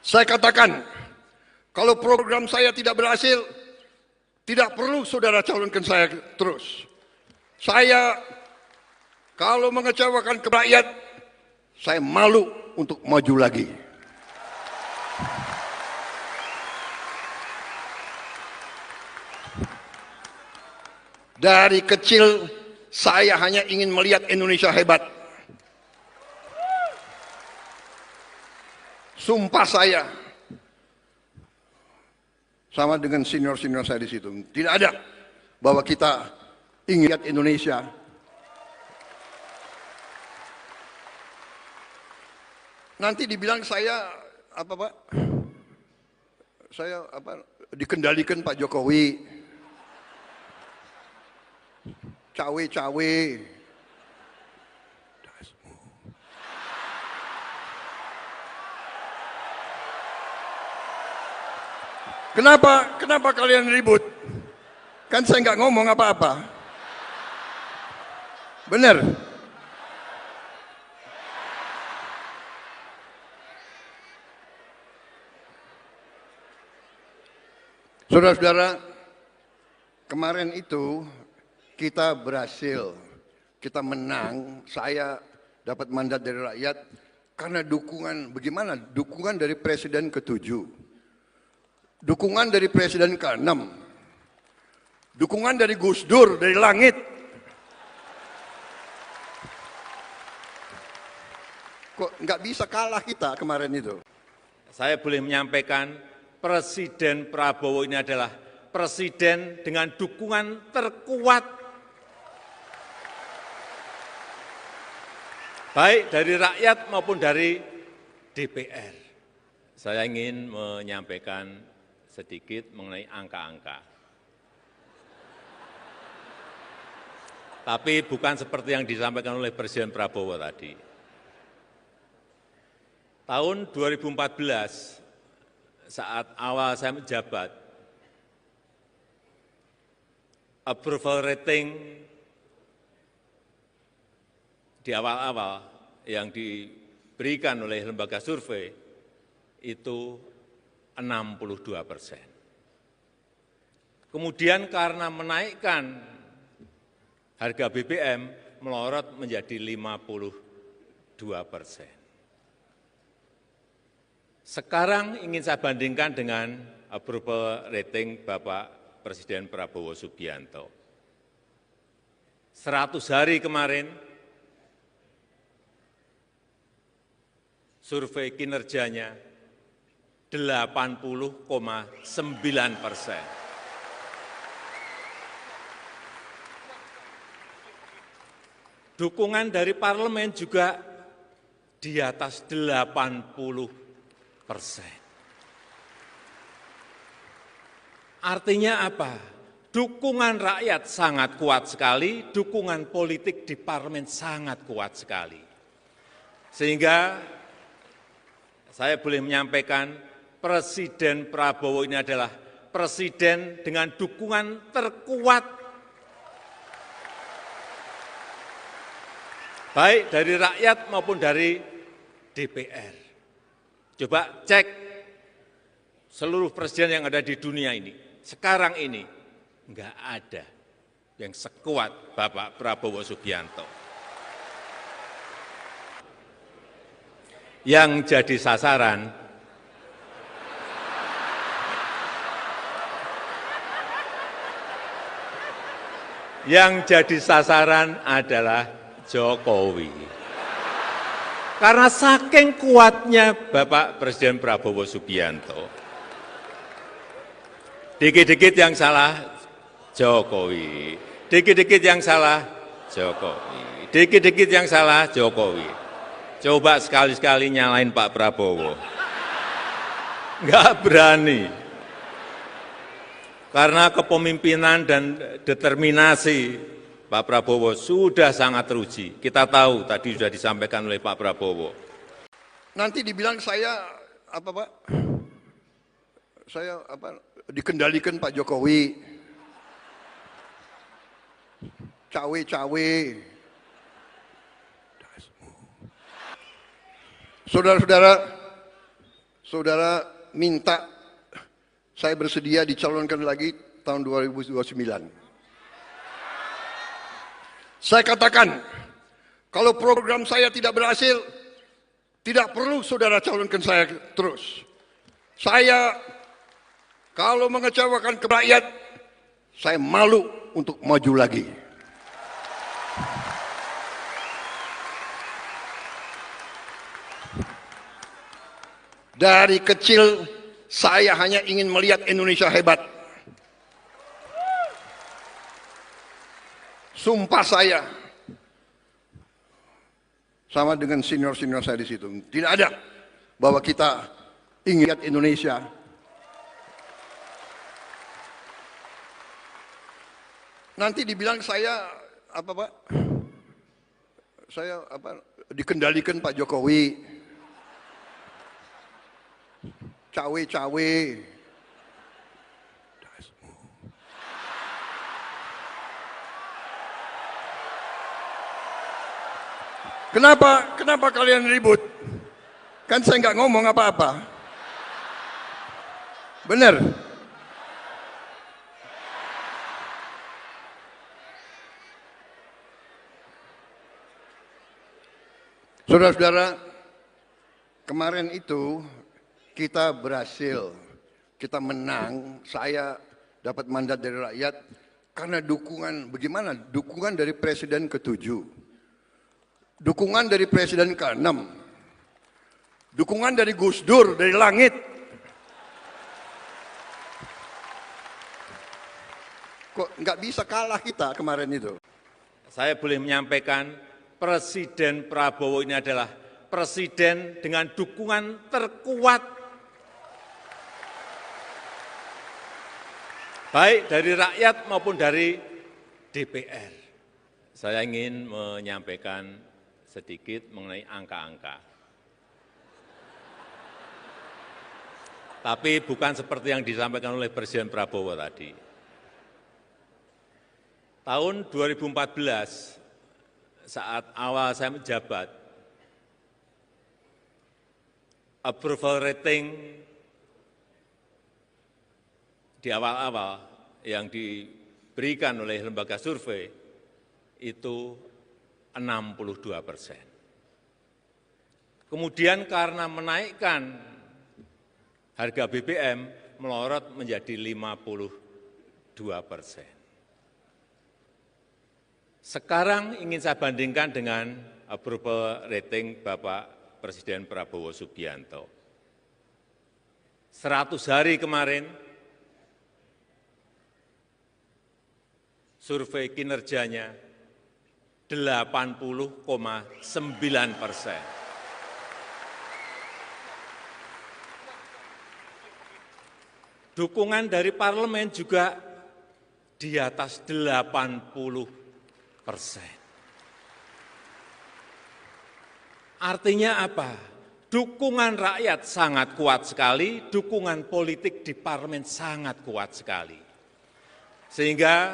Saya katakan, kalau program saya tidak berhasil, tidak perlu saudara calonkan saya terus. Saya, kalau mengecewakan ke rakyat, saya malu untuk maju lagi. Dari kecil, saya hanya ingin melihat Indonesia hebat. Sumpah saya, sama dengan senior-senior saya di situ, tidak ada bahwa kita ingin lihat Indonesia. Nanti dibilang saya apa Pak? Saya apa? Dikendalikan Pak Jokowi, cawe-cawe. Kenapa kalian ribut? Kan saya nggak ngomong apa-apa. Benar? Saudara-saudara, kemarin itu kita berhasil, kita menang, saya dapat mandat dari rakyat karena dukungan, bagaimana? Dukungan dari Presiden ke-7, dukungan dari Presiden ke-6, dukungan dari Gus Dur, dari langit. Kok nggak bisa kalah kita kemarin itu? Saya boleh menyampaikan, Presiden Prabowo ini adalah presiden dengan dukungan terkuat, baik dari rakyat maupun dari DPR. Saya ingin menyampaikan sedikit mengenai angka-angka. Tapi bukan seperti yang disampaikan oleh Presiden Prabowo tadi. Tahun 2014, saat awal saya menjabat, approval rating di awal-awal yang diberikan oleh lembaga survei itu 62%. Kemudian karena menaikkan harga BBM melorot menjadi 52%. Sekarang ingin saya bandingkan dengan approval rating Bapak Presiden Prabowo Subianto. 100 hari kemarin, survei kinerjanya 80,9%. Dukungan dari parlemen juga di atas 80%. Artinya apa? Dukungan rakyat sangat kuat sekali, dukungan politik di parlemen sangat kuat sekali. Sehingga saya boleh menyampaikan, Presiden Prabowo ini adalah presiden dengan dukungan terkuat, baik dari rakyat maupun dari DPR. Coba cek seluruh presiden yang ada di dunia ini, sekarang ini enggak ada yang sekuat Bapak Prabowo Subianto. Yang jadi sasaran adalah Jokowi. Karena saking kuatnya Bapak Presiden Prabowo Subianto, dikit-dikit yang salah Jokowi, dikit-dikit yang salah Jokowi, dikit-dikit yang salah Jokowi. Coba sekali-sekali nyalain Pak Prabowo. Enggak berani. Karena kepemimpinan dan determinasi Pak Prabowo sudah sangat teruji. Kita tahu tadi sudah disampaikan oleh Pak Prabowo. Nanti dibilang saya apa Pak? Saya dikendalikan Pak Jokowi. Cawe-cawe. Saudara minta saya bersedia dicalonkan lagi tahun 2029. Saya katakan, kalau program saya tidak berhasil, tidak perlu saudara calonkan saya terus. Saya, kalau mengecewakan ke rakyat, saya malu untuk maju lagi. Dari kecil, saya hanya ingin melihat Indonesia hebat. Sumpah saya, sama dengan senior-senior saya di situ, tidak ada bahwa kita ingin lihat Indonesia. Nanti dibilang saya apa Pak? Saya dikendalikan Pak Jokowi, cawe-cawe. Kenapa kalian ribut? Kan saya nggak ngomong apa-apa. Benar? Saudara-saudara, kemarin itu kita berhasil, kita menang, saya dapat mandat dari rakyat karena dukungan, bagaimana? Dukungan dari Presiden ke-7, dukungan dari Presiden ke-6, dukungan dari Gus Dur, dari langit. Kok nggak bisa kalah kita kemarin itu? Saya boleh menyampaikan, Presiden Prabowo ini adalah presiden dengan dukungan terkuat, baik dari rakyat maupun dari DPR. Saya ingin menyampaikan sedikit mengenai angka-angka. Tapi bukan seperti yang disampaikan oleh Presiden Prabowo tadi. Tahun 2014, saat awal saya menjabat, approval rating di awal-awal yang diberikan oleh lembaga survei itu 62%. Kemudian karena menaikkan harga BBM melorot menjadi 52%. Sekarang ingin saya bandingkan dengan approval rating Bapak Presiden Prabowo Subianto. 100 hari kemarin, survei kinerjanya 80,9%. Dukungan dari parlemen juga di atas 80%. Artinya apa? Dukungan rakyat sangat kuat sekali, dukungan politik di parlemen sangat kuat sekali. Sehingga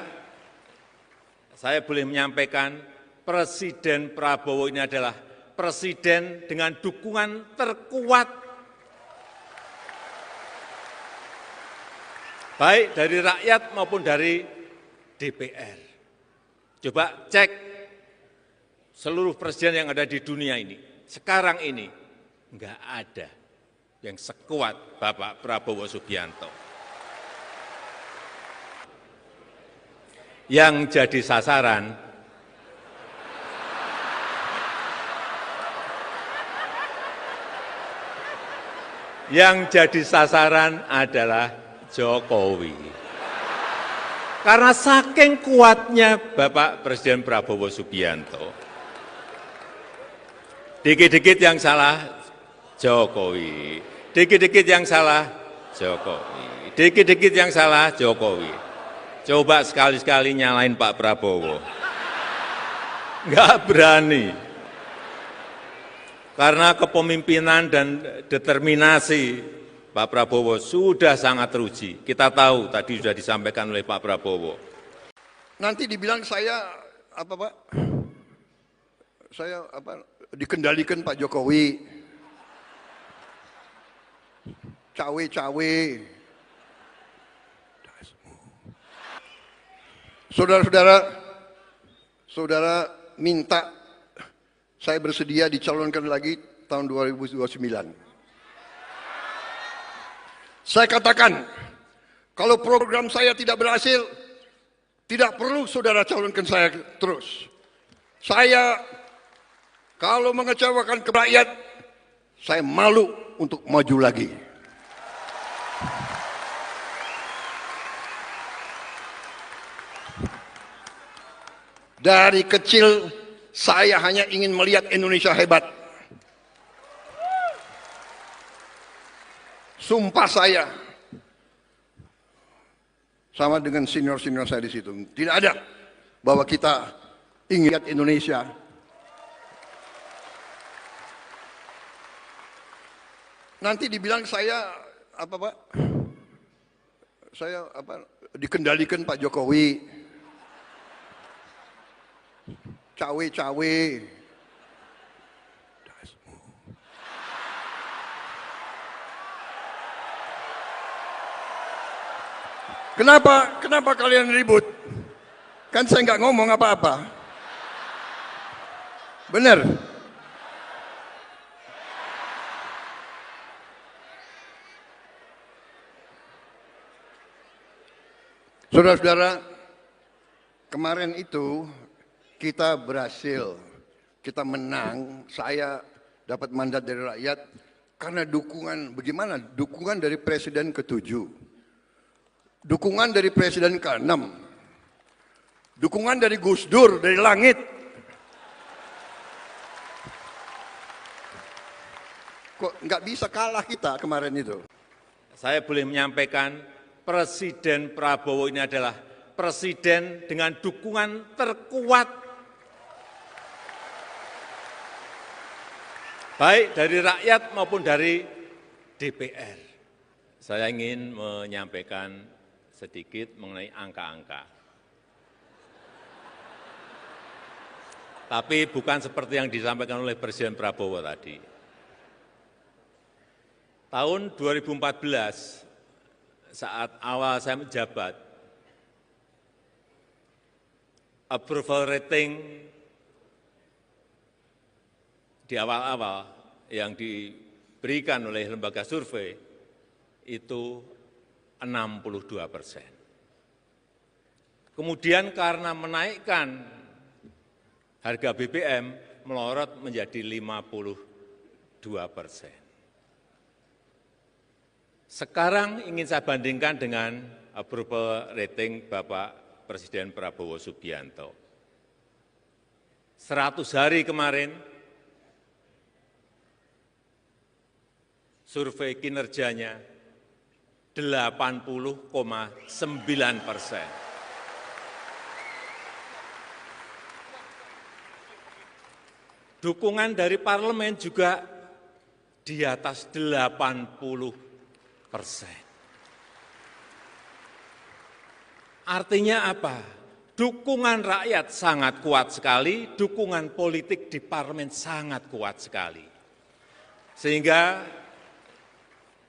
saya boleh menyampaikan, Presiden Prabowo ini adalah presiden dengan dukungan terkuat, baik dari rakyat maupun dari DPR. Coba cek seluruh presiden yang ada di dunia ini, sekarang ini enggak ada yang sekuat Bapak Prabowo Subianto. Yang jadi sasaran adalah Jokowi. Karena saking kuatnya Bapak Presiden Prabowo Subianto. Dikit-dikit yang salah Jokowi, dikit-dikit yang salah Jokowi, dikit-dikit yang salah Jokowi. Coba sekali-sekali nyalain Pak Prabowo. Enggak berani. Karena kepemimpinan dan determinasi Pak Prabowo sudah sangat teruji. Kita tahu tadi sudah disampaikan oleh Pak Prabowo. Nanti dibilang saya apa Pak? Saya apa? Dikendalikan Pak Jokowi. Cawe-cawe. Saudara-saudara, saudara minta saya bersedia dicalonkan lagi tahun 2029. Saya katakan, kalau program saya tidak berhasil, tidak perlu saudara calonkan saya terus. Saya, kalau mengecewakan ke rakyat, saya malu untuk maju lagi. Dari kecil, saya hanya ingin melihat Indonesia hebat. Sumpah saya, sama dengan senior-senior saya di situ, tidak ada bahwa kita ingin lihat Indonesia. Nanti dibilang saya apa Pak? Saya apa? Dikendalikan Pak Jokowi, cawe-cawe. Kenapa kalian ribut? Kan saya nggak ngomong apa-apa. Benar? Saudara-saudara, kemarin itu kita berhasil, kita menang, saya dapat mandat dari rakyat karena dukungan, bagaimana? Dukungan dari Presiden ke-7, dukungan dari Presiden ke-6, dukungan dari Gus Dur, dari langit. Kok nggak bisa kalah kita kemarin itu? Saya boleh menyampaikan, Presiden Prabowo ini adalah presiden dengan dukungan terkuat, baik dari rakyat maupun dari DPR. Saya ingin menyampaikan sedikit mengenai angka-angka. Tapi bukan seperti yang disampaikan oleh Presiden Prabowo tadi. Tahun 2014, saat awal saya menjabat, approval rating di awal-awal yang diberikan oleh lembaga survei itu 62%. Kemudian karena menaikkan harga BBM melorot menjadi 52%. Sekarang ingin saya bandingkan dengan approval rating Bapak Presiden Prabowo Subianto. 100 hari kemarin, survei kinerjanya 80,9%. Dukungan dari parlemen juga di atas 80%. Artinya apa? Dukungan rakyat sangat kuat sekali, dukungan politik di parlemen sangat kuat sekali. Sehingga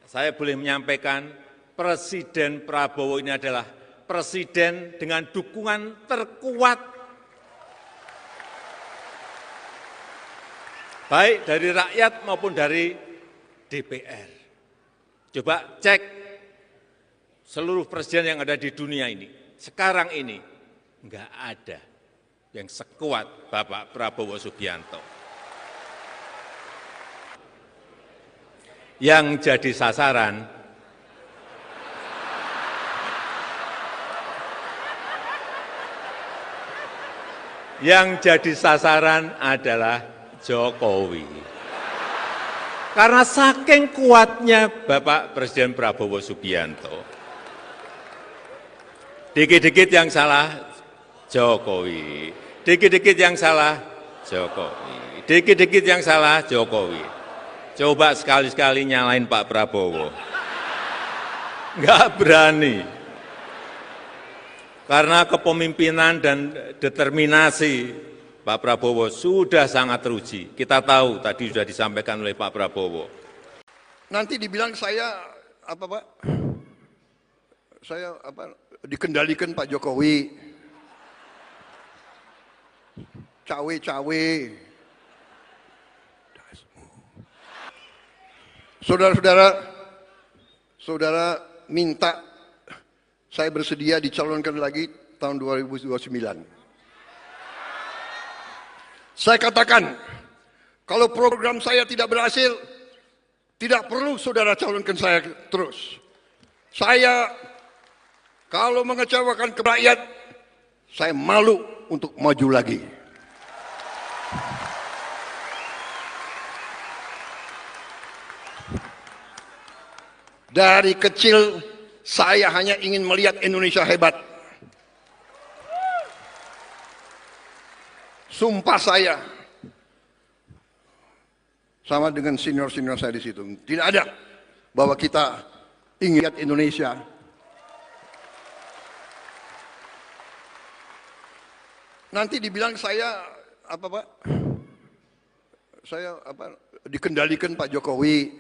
saya boleh menyampaikan, Presiden Prabowo ini adalah presiden dengan dukungan terkuat, baik dari rakyat maupun dari DPR. Coba cek seluruh presiden yang ada di dunia ini, sekarang ini enggak ada yang sekuat Bapak Prabowo Subianto. Yang jadi sasaran adalah Jokowi. Karena saking kuatnya Bapak Presiden Prabowo Subianto. Dikit-dikit yang salah Jokowi, dikit-dikit yang salah Jokowi, dikit-dikit yang salah Jokowi. Coba sekali-sekali nyalain Pak Prabowo. Enggak berani. Karena kepemimpinan dan determinasi Pak Prabowo sudah sangat teruji. Kita tahu tadi sudah disampaikan oleh Pak Prabowo. Nanti dibilang saya apa Pak? Saya apa? Dikendalikan Pak Jokowi. Cawe-cawe. Saudara-saudara, saudara minta saya bersedia dicalonkan lagi tahun 2029. Saya katakan, kalau program saya tidak berhasil, tidak perlu saudara calonkan saya terus. Saya, kalau mengecewakan ke rakyat, saya malu untuk maju lagi. Dari kecil, saya hanya ingin melihat Indonesia hebat. Sumpah saya, sama dengan senior-senior saya di situ, tidak ada bahwa kita ingin lihat Indonesia. Nanti dibilang saya apa Pak? Saya apa? Dikendalikan Pak Jokowi,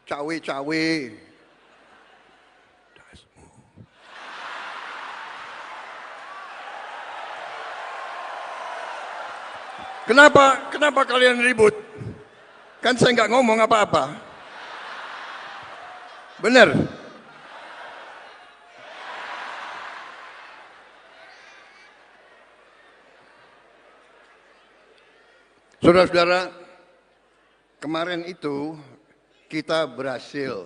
cawe-cawe. Kenapa kalian ribut? Kan saya nggak ngomong apa-apa. Benar? Saudara-saudara, kemarin itu kita berhasil,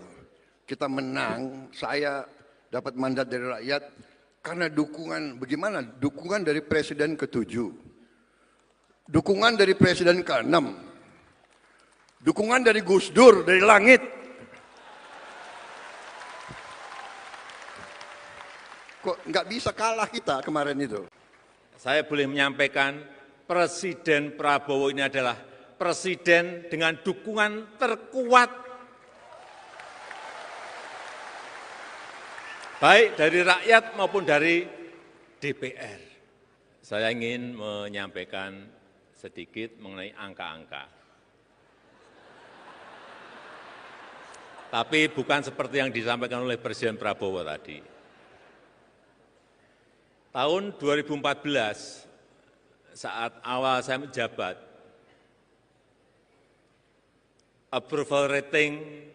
kita menang, saya dapat mandat dari rakyat karena dukungan, bagaimana? Dukungan dari Presiden ke-7, dukungan dari Presiden ke-6, dukungan dari Gus Dur, dari langit. Kok nggak bisa kalah kita kemarin itu? Saya boleh menyampaikan, Presiden Prabowo ini adalah presiden dengan dukungan terkuat, baik dari rakyat maupun dari DPR. Saya ingin menyampaikan sedikit mengenai angka-angka. Tapi bukan seperti yang disampaikan oleh Presiden Prabowo tadi. Tahun 2014, saat awal saya menjabat, approval rating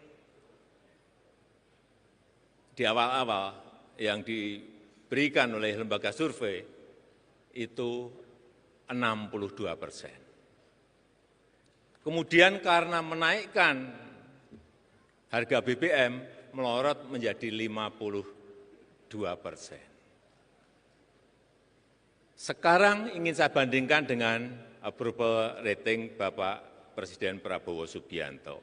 di awal-awal yang diberikan oleh lembaga survei itu 62%. Kemudian karena menaikkan harga BBM melorot menjadi 52%. Sekarang ingin saya bandingkan dengan approval rating Bapak Presiden Prabowo Subianto.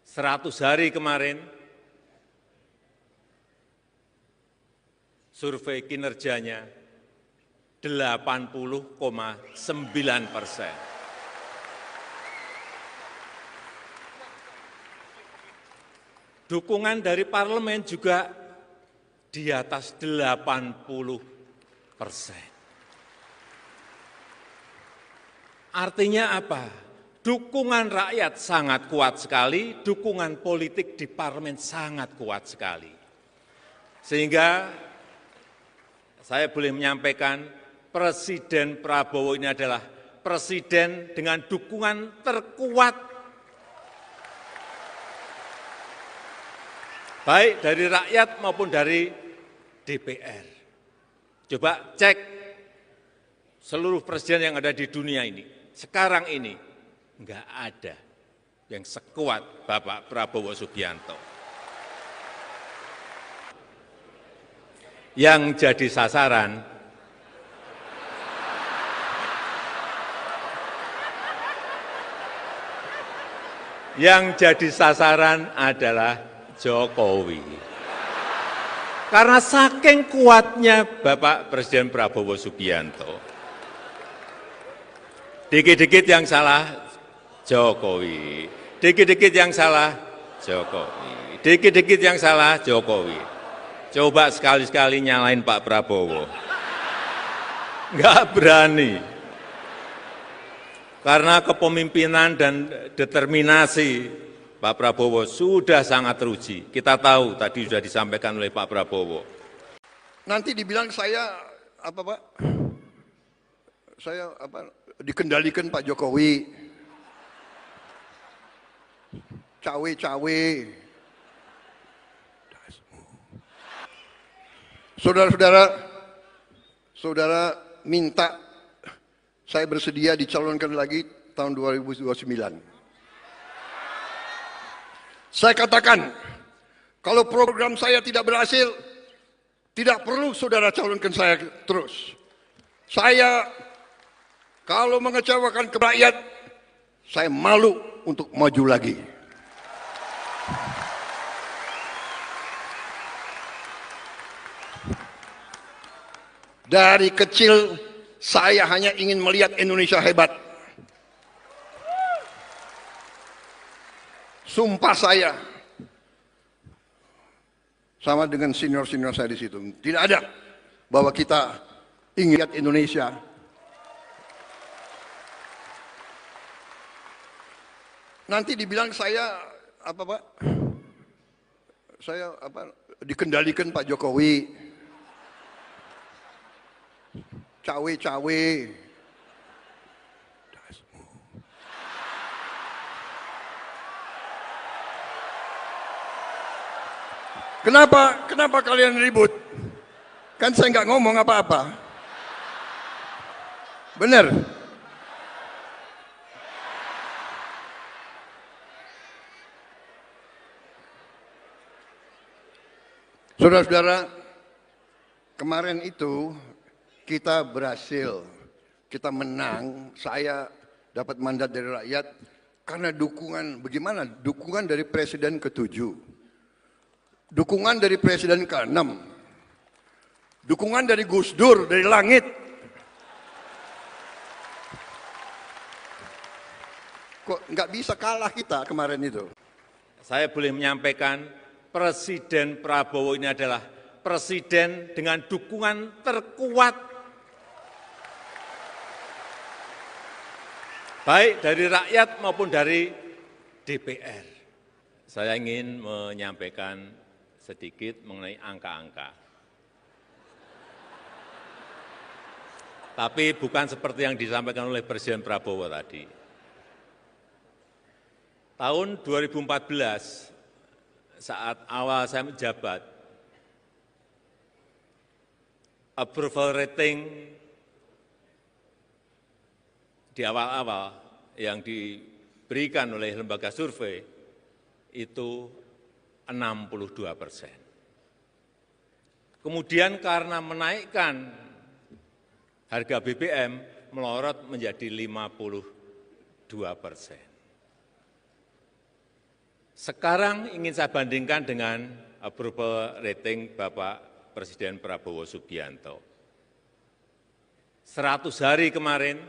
100 hari kemarin, survei kinerjanya 80,9%. Dukungan dari parlemen juga di atas 80%. Artinya apa? Dukungan rakyat sangat kuat sekali, dukungan politik di parlemen sangat kuat sekali. Sehingga saya boleh menyampaikan, Presiden Prabowo ini adalah presiden dengan dukungan terkuat, baik dari rakyat maupun dari DPR. Coba cek seluruh presiden yang ada di dunia ini, sekarang ini enggak ada yang sekuat Bapak Prabowo Subianto. Yang jadi sasaran adalah Jokowi. Karena saking kuatnya Bapak Presiden Prabowo Subianto. Dikit-dikit yang salah Jokowi, dikit-dikit yang salah Jokowi, dikit-dikit yang salah Jokowi. Coba sekali-sekali nyalain Pak Prabowo. Enggak berani. Karena kepemimpinan dan determinasi Pak Prabowo sudah sangat teruji. Kita tahu tadi sudah disampaikan oleh Pak Prabowo. Nanti dibilang saya apa Pak? Saya apa? Dikendalikan Pak Jokowi. Cawe-cawe. Saudara-saudara, saudara minta saya bersedia dicalonkan lagi tahun 2029. Saya katakan, kalau program saya tidak berhasil, tidak perlu saudara calonkan saya terus. Saya, kalau mengecewakan ke rakyat, saya malu untuk maju lagi. Dari kecil, saya hanya ingin melihat Indonesia hebat. Sumpah saya, sama dengan senior-senior saya di situ, tidak ada bahwa kita ingin lihat Indonesia. Nanti dibilang saya apa Pak? Saya apa? Dikendalikan Pak Jokowi, cawe-cawe. Kenapa kalian ribut? Kan saya nggak ngomong apa-apa. Benar? Saudara-saudara, kemarin itu kita berhasil, kita menang, saya dapat mandat dari rakyat karena dukungan, bagaimana? Dukungan dari Presiden ke-7, dukungan dari Presiden ke-6, dukungan dari Gus Dur, dari langit. Kok nggak bisa kalah kita kemarin itu? Saya boleh menyampaikan, Presiden Prabowo ini adalah presiden dengan dukungan terkuat, baik dari rakyat maupun dari DPR. Saya ingin menyampaikan sedikit mengenai angka-angka. Tapi bukan seperti yang disampaikan oleh Presiden Prabowo tadi. Tahun 2014, saat awal saya menjabat, approval rating di awal-awal yang diberikan oleh lembaga survei itu 62%. Kemudian karena menaikkan harga BBM melorot menjadi 52%. Sekarang ingin saya bandingkan dengan approval rating Bapak Presiden Prabowo Subianto. 100 hari kemarin,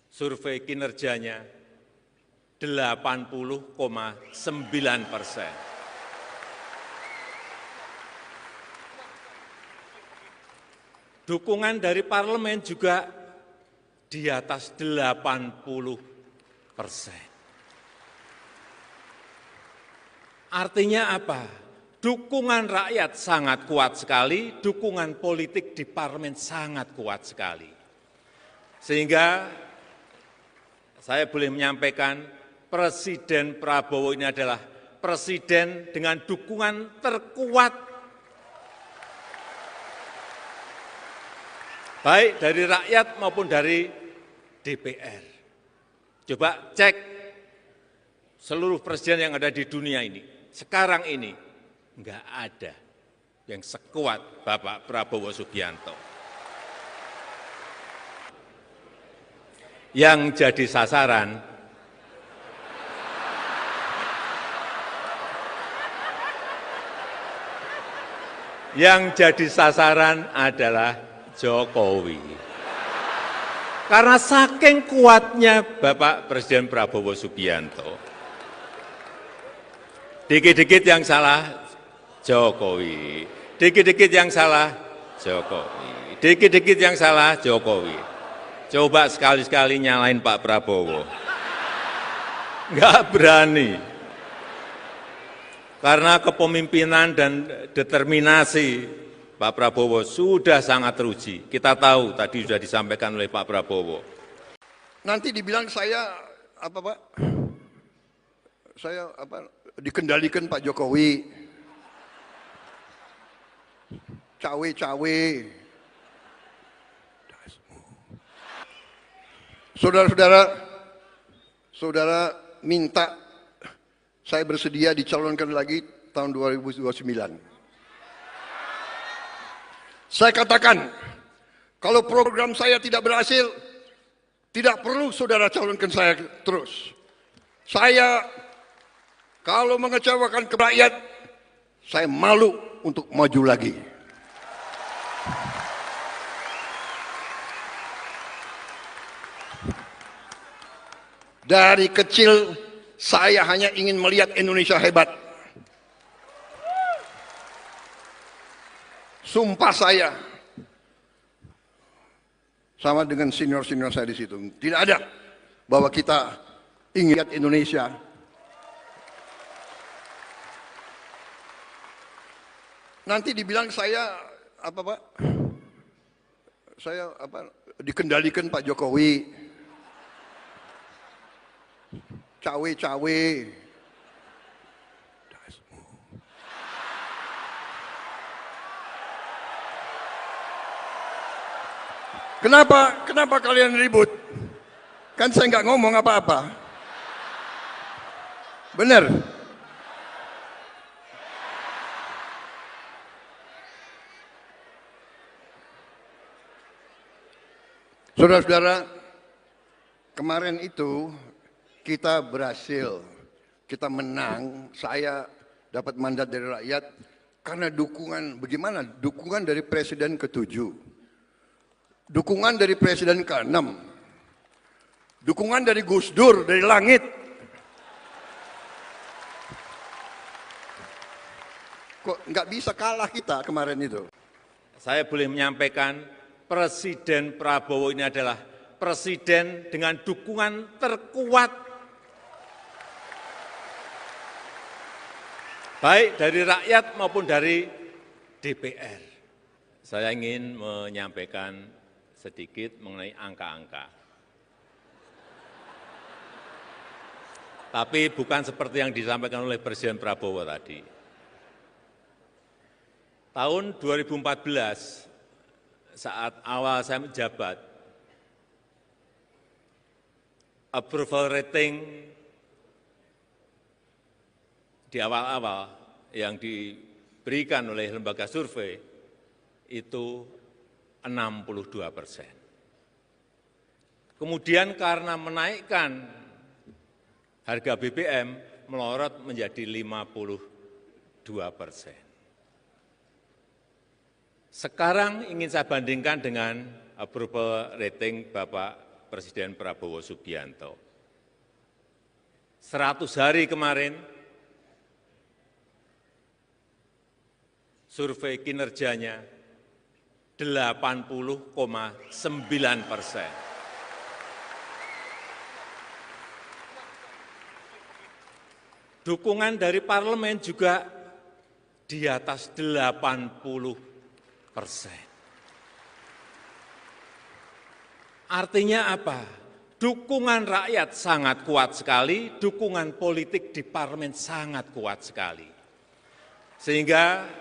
survei kinerjanya 80,9%. Dukungan dari parlemen juga di atas 80%. Artinya apa? Dukungan rakyat sangat kuat sekali, dukungan politik di parlemen sangat kuat sekali. Sehingga saya boleh menyampaikan, Presiden Prabowo ini adalah presiden dengan dukungan terkuat, baik dari rakyat maupun dari DPR. Coba cek seluruh presiden yang ada di dunia ini, sekarang ini enggak ada yang sekuat Bapak Prabowo Subianto. Yang jadi sasaran adalah Jokowi. Karena saking kuatnya Bapak Presiden Prabowo Subianto. Dikit-dikit yang salah Jokowi, dikit-dikit yang salah Jokowi, dikit-dikit yang salah Jokowi. Coba sekali-sekali nyalain Pak Prabowo. Enggak berani. Karena kepemimpinan dan determinasi Pak Prabowo sudah sangat teruji. Kita tahu tadi sudah disampaikan oleh Pak Prabowo. Nanti dibilang saya apa Pak? Saya apa? Dikendalikan Pak Jokowi. Cawe-cawe. Saudara-saudara, saudara minta saya bersedia dicalonkan lagi tahun 2029. Saya katakan, kalau program saya tidak berhasil, tidak perlu saudara calonkan saya terus. Saya, kalau mengecewakan ke rakyat, saya malu untuk maju lagi. Dari kecil, saya hanya ingin melihat Indonesia hebat. Sumpah saya, sama dengan senior-senior saya di situ, tidak ada bahwa kita ingin lihat Indonesia. Nanti dibilang saya apa Pak? Saya apa? Dikendalikan Pak Jokowi, cawe-cawe. Kenapa kalian ribut? Kan saya nggak ngomong apa-apa. Benar? Saudara-saudara, kemarin itu kita berhasil, kita menang, saya dapat mandat dari rakyat karena dukungan, bagaimana? Dukungan dari Presiden ke-7, dukungan dari Presiden ke-6, dukungan dari Gus Dur, dari langit. Kok nggak bisa kalah kita kemarin itu? Saya boleh menyampaikan Presiden Prabowo ini adalah presiden dengan dukungan terkuat baik dari rakyat maupun dari DPR. Saya ingin menyampaikan sedikit mengenai angka-angka. Tapi bukan seperti yang disampaikan oleh Presiden Prabowo tadi. Tahun 2014, saat awal saya menjabat, approval rating di awal-awal yang diberikan oleh lembaga survei itu 62%. Kemudian karena menaikkan harga BBM melorot menjadi 52%. Sekarang ingin saya bandingkan dengan approval rating Bapak Presiden Prabowo Subianto. 100 hari kemarin, survei kinerjanya 80,9%. Dukungan dari parlemen juga di atas 80%. Artinya apa? Dukungan rakyat sangat kuat sekali, dukungan politik di parlemen sangat kuat sekali. Sehingga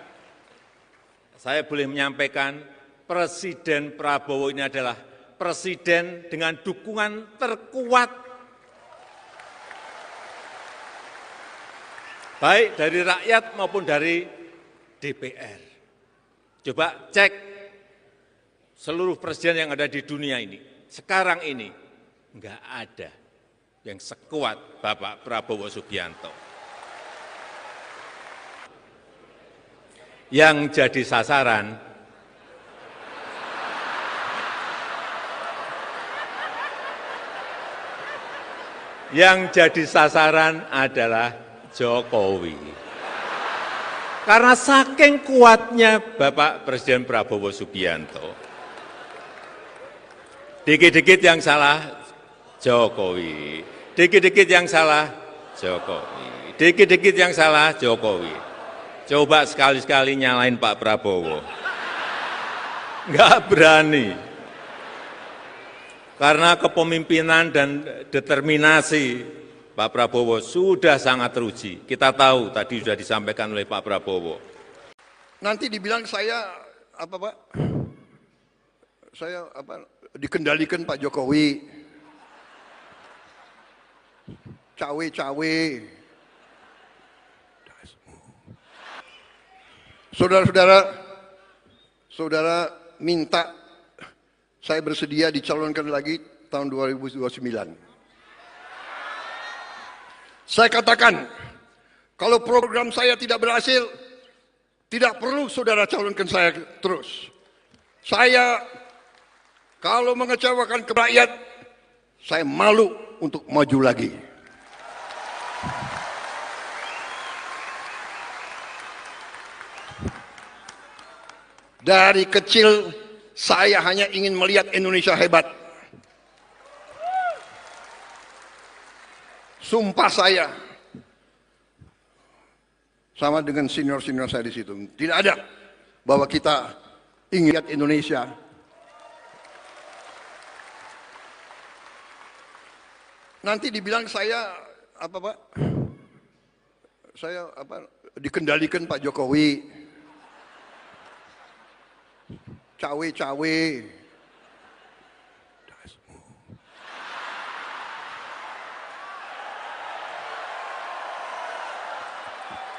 saya boleh menyampaikan Presiden Prabowo ini adalah presiden dengan dukungan terkuat baik dari rakyat maupun dari DPR. Coba cek seluruh presiden yang ada di dunia ini, sekarang ini enggak ada yang sekuat Bapak Prabowo Subianto. Yang jadi sasaran adalah Jokowi. Karena saking kuatnya Bapak Presiden Prabowo Subianto, dikit-dikit yang salah Jokowi, dikit-dikit yang salah Jokowi, dikit-dikit yang salah Jokowi. Coba sekali-sekali nyalain Pak Prabowo. Enggak berani. Karena kepemimpinan dan determinasi Pak Prabowo sudah sangat teruji. Kita tahu tadi sudah disampaikan oleh Pak Prabowo. Nanti dibilang saya apa Pak? Saya apa? Dikendalikan Pak Jokowi. Cawe-cawe. Saudara-saudara, saudara minta saya bersedia dicalonkan lagi tahun 2029. Saya katakan, kalau program saya tidak berhasil, tidak perlu saudara calonkan saya terus. Saya kalau mengecewakan ke rakyat, saya malu untuk maju lagi. Dari kecil saya hanya ingin melihat Indonesia hebat. Sumpah saya sama dengan senior-senior saya di situ. Tidak ada bahwa kita ingin lihat Indonesia. Nanti dibilang saya apa Pak? Saya apa? Dikendalikan Pak Jokowi. Cawe-cawe.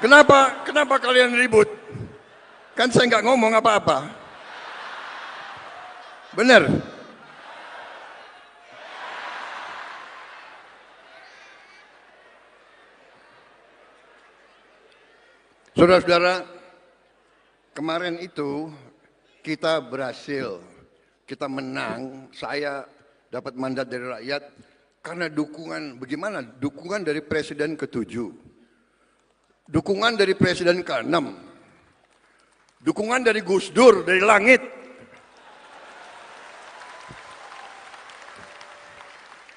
Kenapa kalian ribut? Kan saya nggak ngomong apa-apa. Benar? Saudara-saudara, kemarin itu kita berhasil, kita menang, saya dapat mandat dari rakyat karena dukungan, bagaimana? Dukungan dari Presiden ke-7, dukungan dari Presiden ke-6, dukungan dari Gus Dur, dari langit.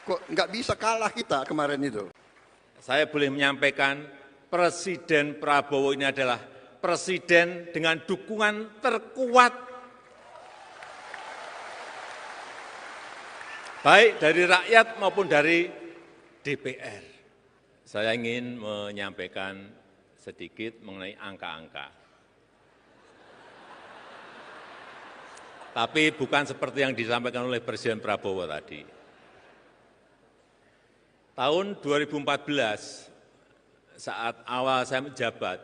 Kok nggak bisa kalah kita kemarin itu? Saya boleh menyampaikan Presiden Prabowo ini adalah presiden dengan dukungan terkuat baik dari rakyat maupun dari DPR. Saya ingin menyampaikan sedikit mengenai angka-angka. Tapi bukan seperti yang disampaikan oleh Presiden Prabowo tadi. Tahun 2014, saat awal saya menjabat,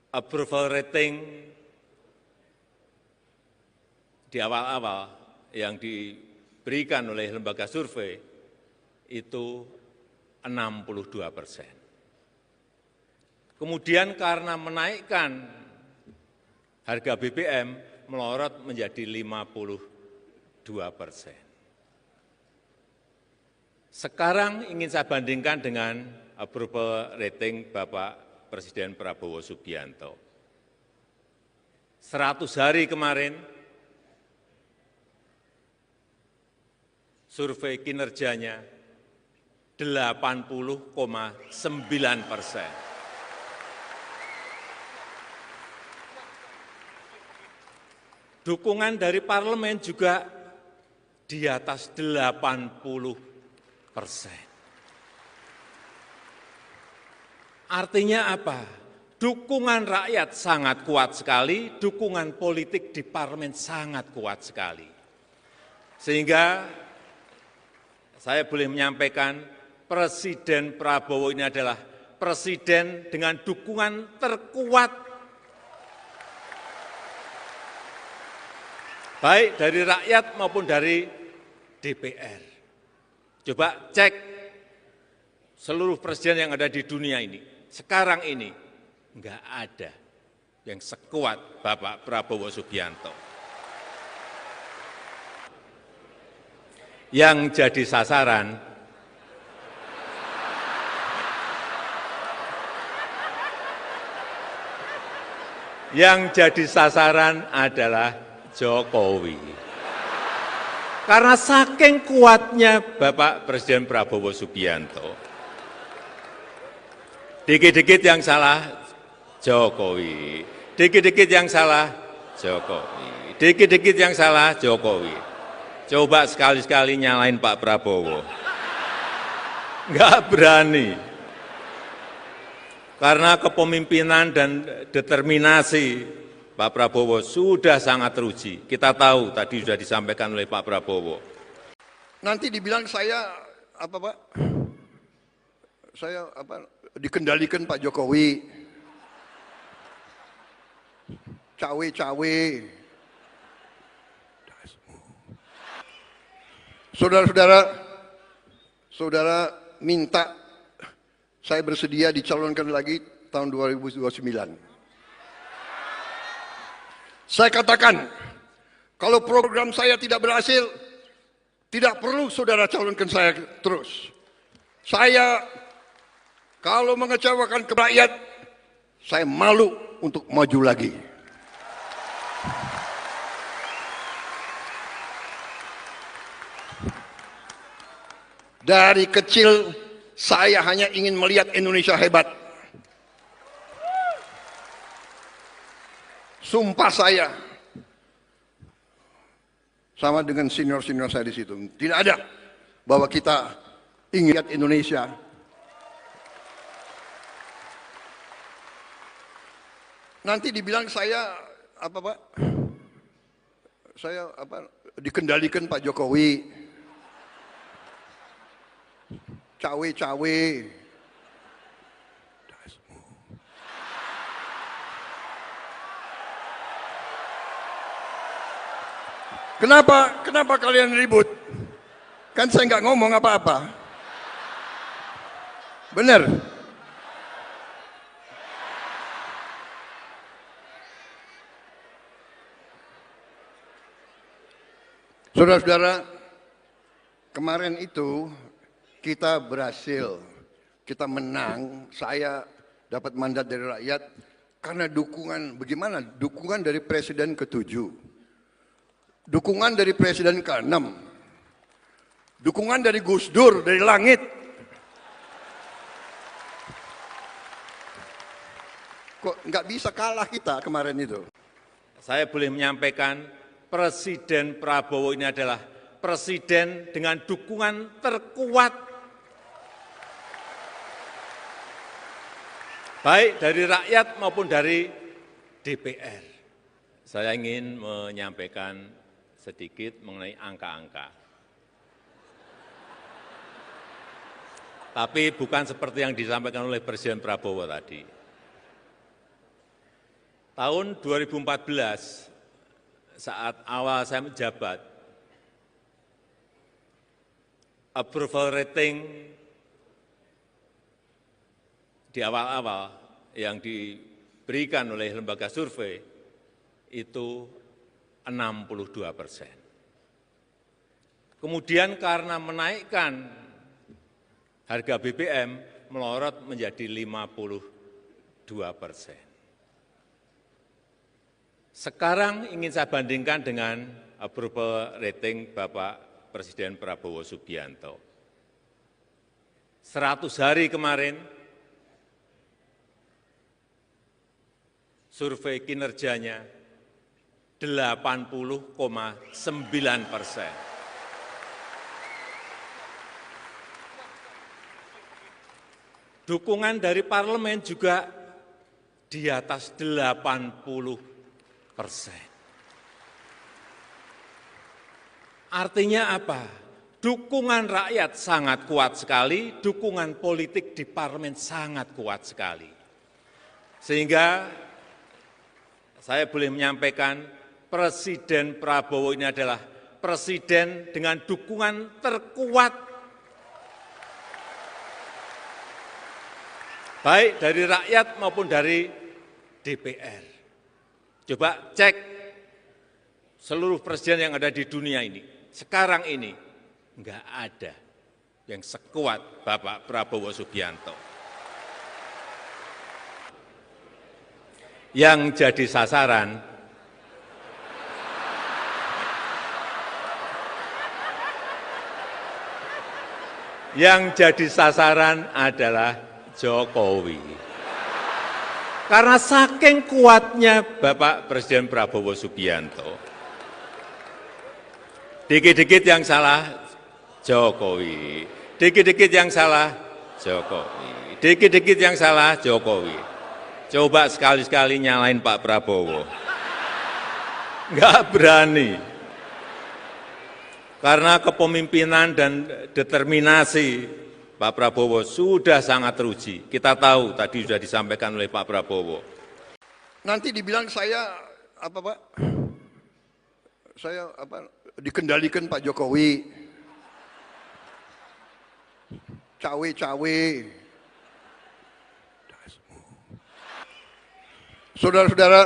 approval rating di awal-awal yang diberikan oleh lembaga survei itu 62%. Kemudian karena menaikkan harga BBM melorot menjadi 52%. Sekarang ingin saya bandingkan dengan approval rating Bapak Presiden Prabowo Subianto. 100 hari kemarin, survei kinerjanya 80,9%. Dukungan dari parlemen juga di atas 80%. Artinya apa? Dukungan rakyat sangat kuat sekali, dukungan politik di parlemen sangat kuat sekali. Sehingga saya boleh menyampaikan Presiden Prabowo ini adalah presiden dengan dukungan terkuat baik dari rakyat maupun dari DPR. Coba cek seluruh presiden yang ada di dunia ini, sekarang ini enggak ada yang sekuat Bapak Prabowo Subianto. Yang jadi sasaran adalah Jokowi. Karena saking kuatnya Bapak Presiden Prabowo Subianto. Dikit-dikit yang salah Jokowi, dikit-dikit yang salah Jokowi, dikit-dikit yang salah Jokowi. Coba sekali-sekali nyalain Pak Prabowo. Enggak berani. Karena kepemimpinan dan determinasi Pak Prabowo sudah sangat teruji. Kita tahu tadi sudah disampaikan oleh Pak Prabowo. Nanti dibilang saya apa Pak? Saya apa? Dikendalikan Pak Jokowi. Cawe-cawe. Saudara-saudara, saudara minta saya bersedia dicalonkan lagi tahun 2029. Saya katakan, kalau program saya tidak berhasil, tidak perlu saudara calonkan saya terus. Saya, kalau mengecewakan ke rakyat, saya malu untuk maju lagi. Dari kecil, saya hanya ingin melihat Indonesia hebat. Sumpah saya, sama dengan senior-senior saya di situ, tidak ada bahwa kita ingin lihat Indonesia. Nanti dibilang saya apa Pak? Saya apa? Dikendalikan Pak Jokowi, cawe-cawe. Kenapa kalian ribut? Kan saya nggak ngomong apa-apa. Benar? Saudara-saudara, kemarin itu kita berhasil, kita menang, saya dapat mandat dari rakyat karena dukungan, bagaimana? Dukungan dari Presiden ke-7, dukungan dari Presiden ke-6, dukungan dari Gus Dur, dari langit. Kok nggak bisa kalah kita kemarin itu? Saya boleh menyampaikan Presiden Prabowo ini adalah presiden dengan dukungan terkuat, baik dari rakyat maupun dari DPR. Saya ingin menyampaikan sedikit mengenai angka-angka. Tapi bukan seperti yang disampaikan oleh Presiden Prabowo tadi. Tahun 2014, saat awal saya menjabat, approval rating di awal-awal yang diberikan oleh lembaga survei itu 62%. Kemudian karena menaikkan harga BBM melorot menjadi 52%. Sekarang ingin saya bandingkan dengan approval rating Bapak Presiden Prabowo Subianto. 100 hari kemarin, survei kinerjanya 80,9%. Dukungan dari parlemen juga di atas 80%. Artinya apa? Dukungan rakyat sangat kuat sekali, dukungan politik di parlemen sangat kuat sekali. Sehingga saya boleh menyampaikan Presiden Prabowo ini adalah presiden dengan dukungan terkuat, baik dari rakyat maupun dari DPR. Coba cek seluruh presiden yang ada di dunia ini, sekarang ini enggak ada yang sekuat Bapak Prabowo Subianto. Yang jadi sasaran adalah Jokowi. Karena saking kuatnya Bapak Presiden Prabowo Subianto, dikit-dikit yang salah Jokowi, dikit-dikit yang salah Jokowi, dikit-dikit yang salah Jokowi. Coba sekali-sekali nyalain Pak Prabowo. Nggak berani. Karena kepemimpinan dan determinasi Pak Prabowo sudah sangat teruji. Kita tahu tadi sudah disampaikan oleh Pak Prabowo. Nanti dibilang saya apa Pak? Saya apa? Dikendalikan Pak Jokowi. Cawe-cawe. Saudara-saudara,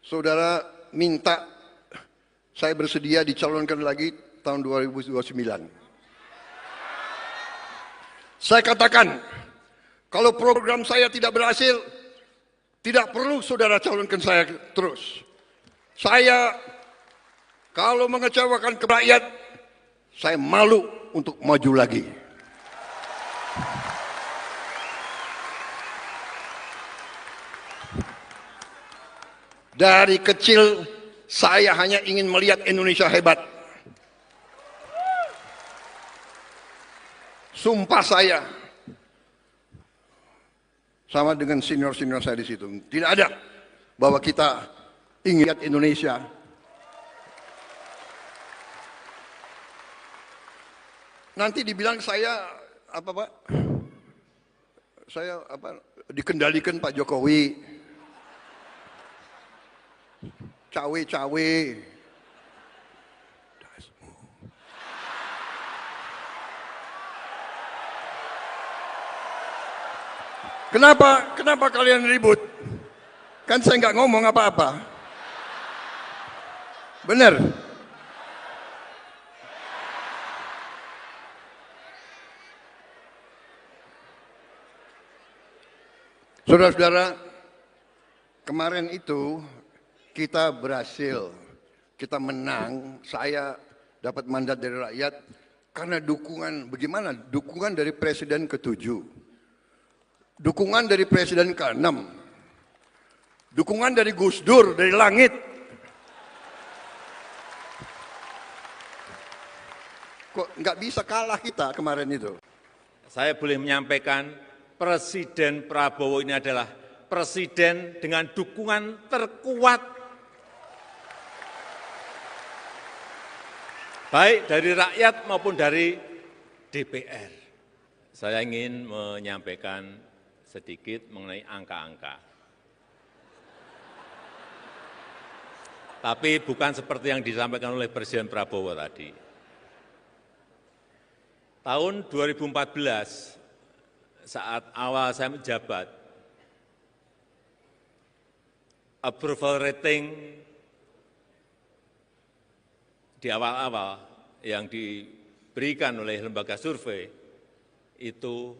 saudara minta saya bersedia dicalonkan lagi tahun 2029. Saya katakan, kalau program saya tidak berhasil, tidak perlu saudara calonkan saya terus. Saya, kalau mengecewakan ke rakyat, saya malu untuk maju lagi. Dari kecil, saya hanya ingin melihat Indonesia hebat. Sumpah saya, sama dengan senior-senior saya di situ, tidak ada bahwa kita ingin lihat Indonesia. Nanti dibilang saya apa Pak? Saya apa? Dikendalikan Pak Jokowi, cawe-cawe. Kenapa kalian ribut? Kan saya nggak ngomong apa-apa. Benar? Saudara-saudara, kemarin itu kita berhasil, kita menang, saya dapat mandat dari rakyat karena dukungan, bagaimana? Dukungan dari Presiden ke-7, dukungan dari Presiden ke-6, dukungan dari Gus Dur, dari langit. Kok nggak bisa kalah kita kemarin itu? Saya boleh menyampaikan Presiden Prabowo ini adalah presiden dengan dukungan terkuat baik dari rakyat maupun dari DPR. Saya ingin menyampaikan sedikit mengenai angka-angka. Tapi bukan seperti yang disampaikan oleh Presiden Prabowo tadi. Tahun 2014, saat awal saya menjabat, approval rating di awal-awal yang diberikan oleh lembaga survei itu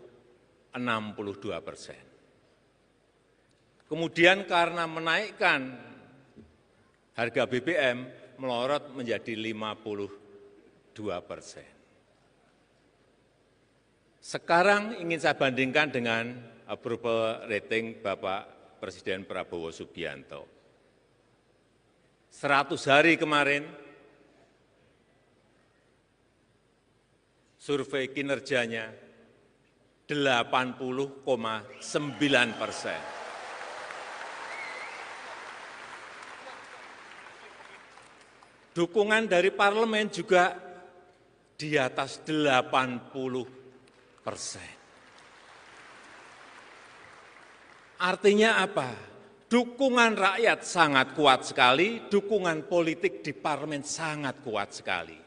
62%. Kemudian karena menaikkan harga BBM melorot menjadi 52%. Sekarang ingin saya bandingkan dengan approval rating Bapak Presiden Prabowo Subianto. 100 hari kemarin, survei kinerjanya 80,9%. Dukungan dari parlemen juga di atas 80%. Artinya apa? Dukungan rakyat sangat kuat sekali, dukungan politik di parlemen sangat kuat sekali.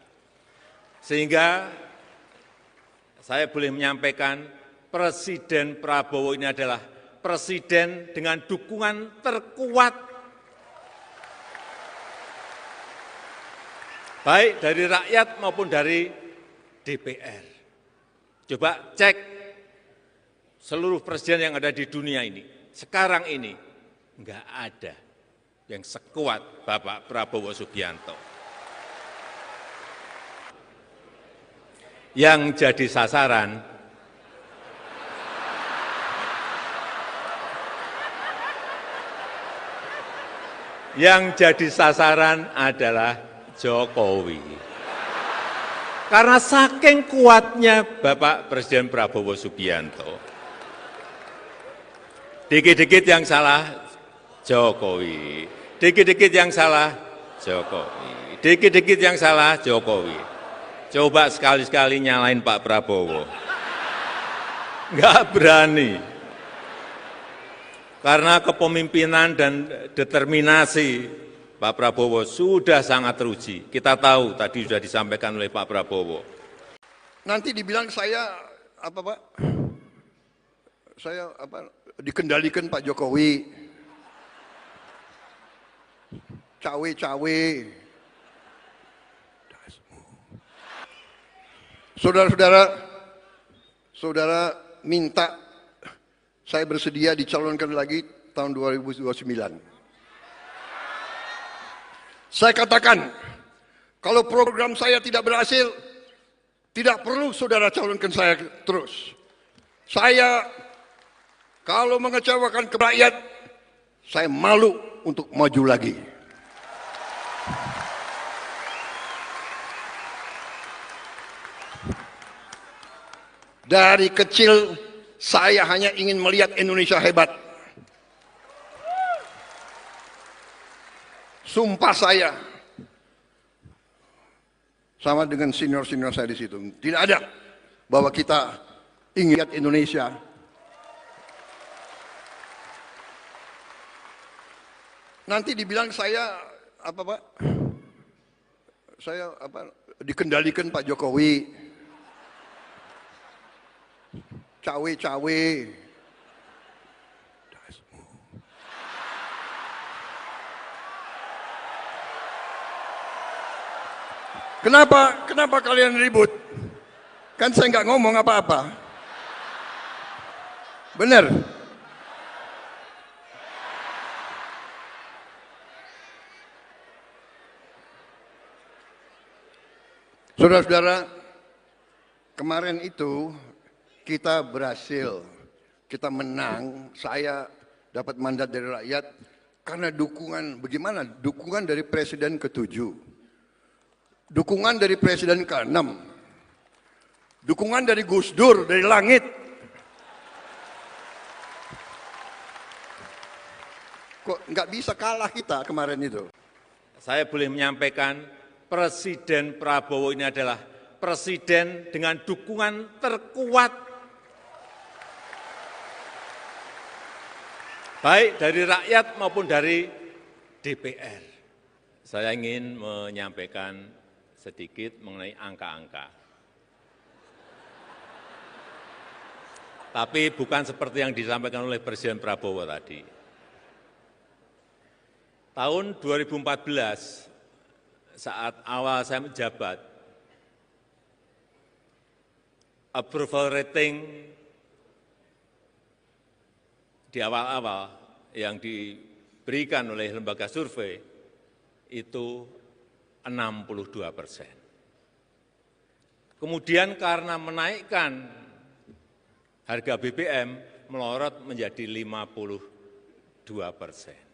Sehingga saya boleh menyampaikan Presiden Prabowo ini adalah presiden dengan dukungan terkuat baik dari rakyat maupun dari DPR. Coba cek seluruh presiden yang ada di dunia ini. Sekarang ini enggak ada yang sekuat Bapak Prabowo Subianto. Yang jadi sasaran adalah Jokowi. Karena saking kuatnya Bapak Presiden Prabowo Subianto. Dikit-dikit yang salah Jokowi, dikit-dikit yang salah Jokowi, dikit-dikit yang salah Jokowi. Coba sekali-sekali nyalain Pak Prabowo. Nggak berani. Karena kepemimpinan dan determinasi Pak Prabowo sudah sangat teruji. Kita tahu tadi sudah disampaikan oleh Pak Prabowo. Nanti dibilang saya apa Pak? Saya apa? Dikendalikan Pak Jokowi. Cawe-cawe. Saudara-saudara, saudara minta saya bersedia dicalonkan lagi tahun 2029. Saya katakan, kalau program saya tidak berhasil, tidak perlu saudara calonkan saya terus. Saya, kalau mengecewakan ke rakyat, saya malu untuk maju lagi. Dari kecil, saya hanya ingin melihat Indonesia hebat. Sumpah saya, sama dengan senior-senior saya di situ, tidak ada bahwa kita ingin lihat Indonesia. Nanti dibilang saya apa Pak? Saya apa? Dikendalikan Pak Jokowi, cawe-cawe. Kenapa kalian ribut? Kan saya nggak ngomong apa-apa. Benar? Saudara-saudara, kemarin itu kita berhasil, kita menang, saya dapat mandat dari rakyat karena dukungan, bagaimana? Dukungan dari Presiden ke-7, dukungan dari Presiden ke-6, dukungan dari Gus Dur, dari langit. Kok nggak bisa kalah kita kemarin itu? Saya boleh menyampaikan, Presiden Prabowo ini adalah presiden dengan dukungan terkuat, baik dari rakyat maupun dari DPR. Saya ingin menyampaikan sedikit mengenai angka-angka. Tapi bukan seperti yang disampaikan oleh Presiden Prabowo tadi. Tahun 2014, saat awal saya menjabat, approval rating di awal-awal yang diberikan oleh lembaga survei itu 62%. Kemudian karena menaikkan harga BBM melorot menjadi 52%.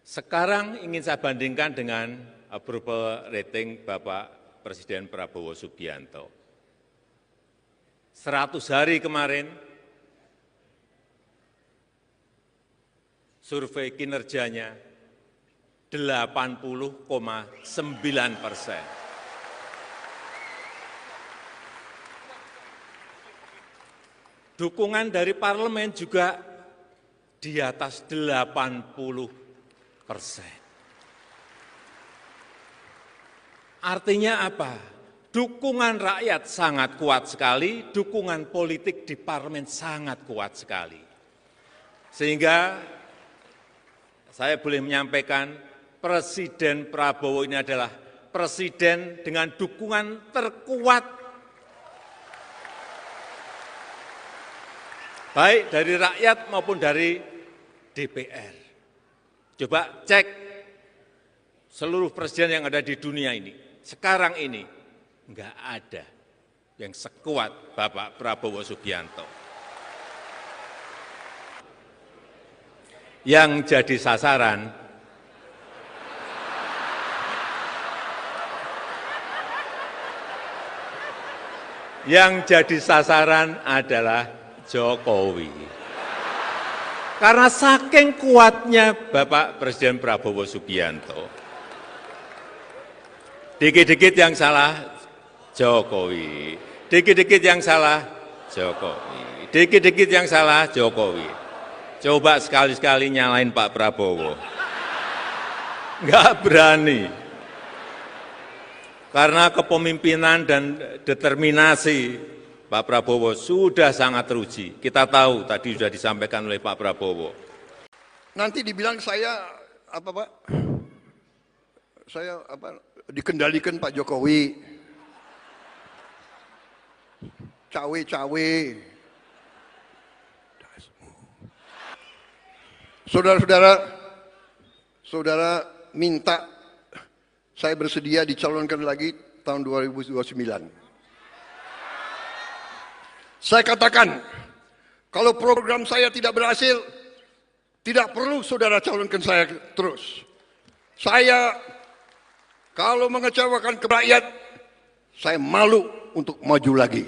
Sekarang ingin saya bandingkan dengan approval rating Bapak Presiden Prabowo Subianto. 100 hari kemarin, survei kinerjanya 80,9%. Dukungan dari parlemen juga di atas 80%. Artinya apa? Dukungan rakyat sangat kuat sekali, dukungan politik di parlemen sangat kuat sekali. Sehingga saya boleh menyampaikan, Presiden Prabowo ini adalah presiden dengan dukungan terkuat, baik dari rakyat maupun dari DPR. Coba cek seluruh presiden yang ada di dunia ini, sekarang ini enggak ada yang sekuat Bapak Prabowo Subianto. Yang jadi sasaran adalah Jokowi. Karena saking kuatnya Bapak Presiden Prabowo Subianto. Dikit-dikit yang salah Jokowi, dikit-dikit yang salah Jokowi, dikit-dikit yang salah Jokowi. Coba sekali-sekali nyalain Pak Prabowo. Enggak berani. Karena kepemimpinan dan determinasi Pak Prabowo sudah sangat teruji. Kita tahu tadi sudah disampaikan oleh Pak Prabowo. Nanti dibilang saya apa Pak? Saya apa? Dikendalikan Pak Jokowi. Cawe-cawe. Saudara minta saya bersedia dicalonkan lagi tahun 2029. Saya katakan, kalau program saya tidak berhasil, tidak perlu saudara calonkan saya terus. Saya, kalau mengecewakan ke rakyat, saya malu untuk maju lagi.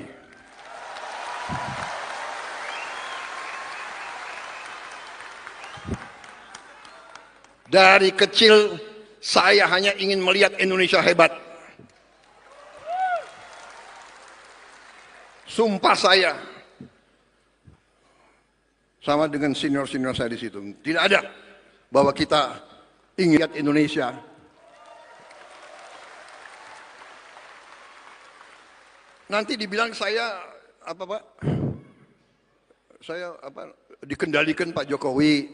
Dari kecil, saya hanya ingin melihat Indonesia hebat. Sumpah saya, sama dengan senior-senior saya di situ, tidak ada bahwa kita ingin lihat Indonesia. Nanti dibilang saya apa Pak? Saya apa? Dikendalikan Pak Jokowi,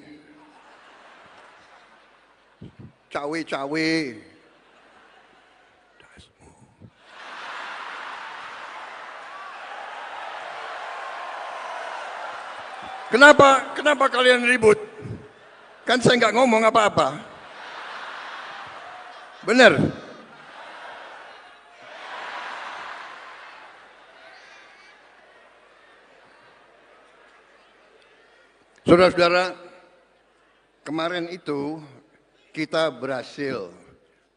cawe-cawe. Kenapa kalian ribut? Kan saya nggak ngomong apa-apa. Benar? Saudara-saudara, kemarin itu kita berhasil,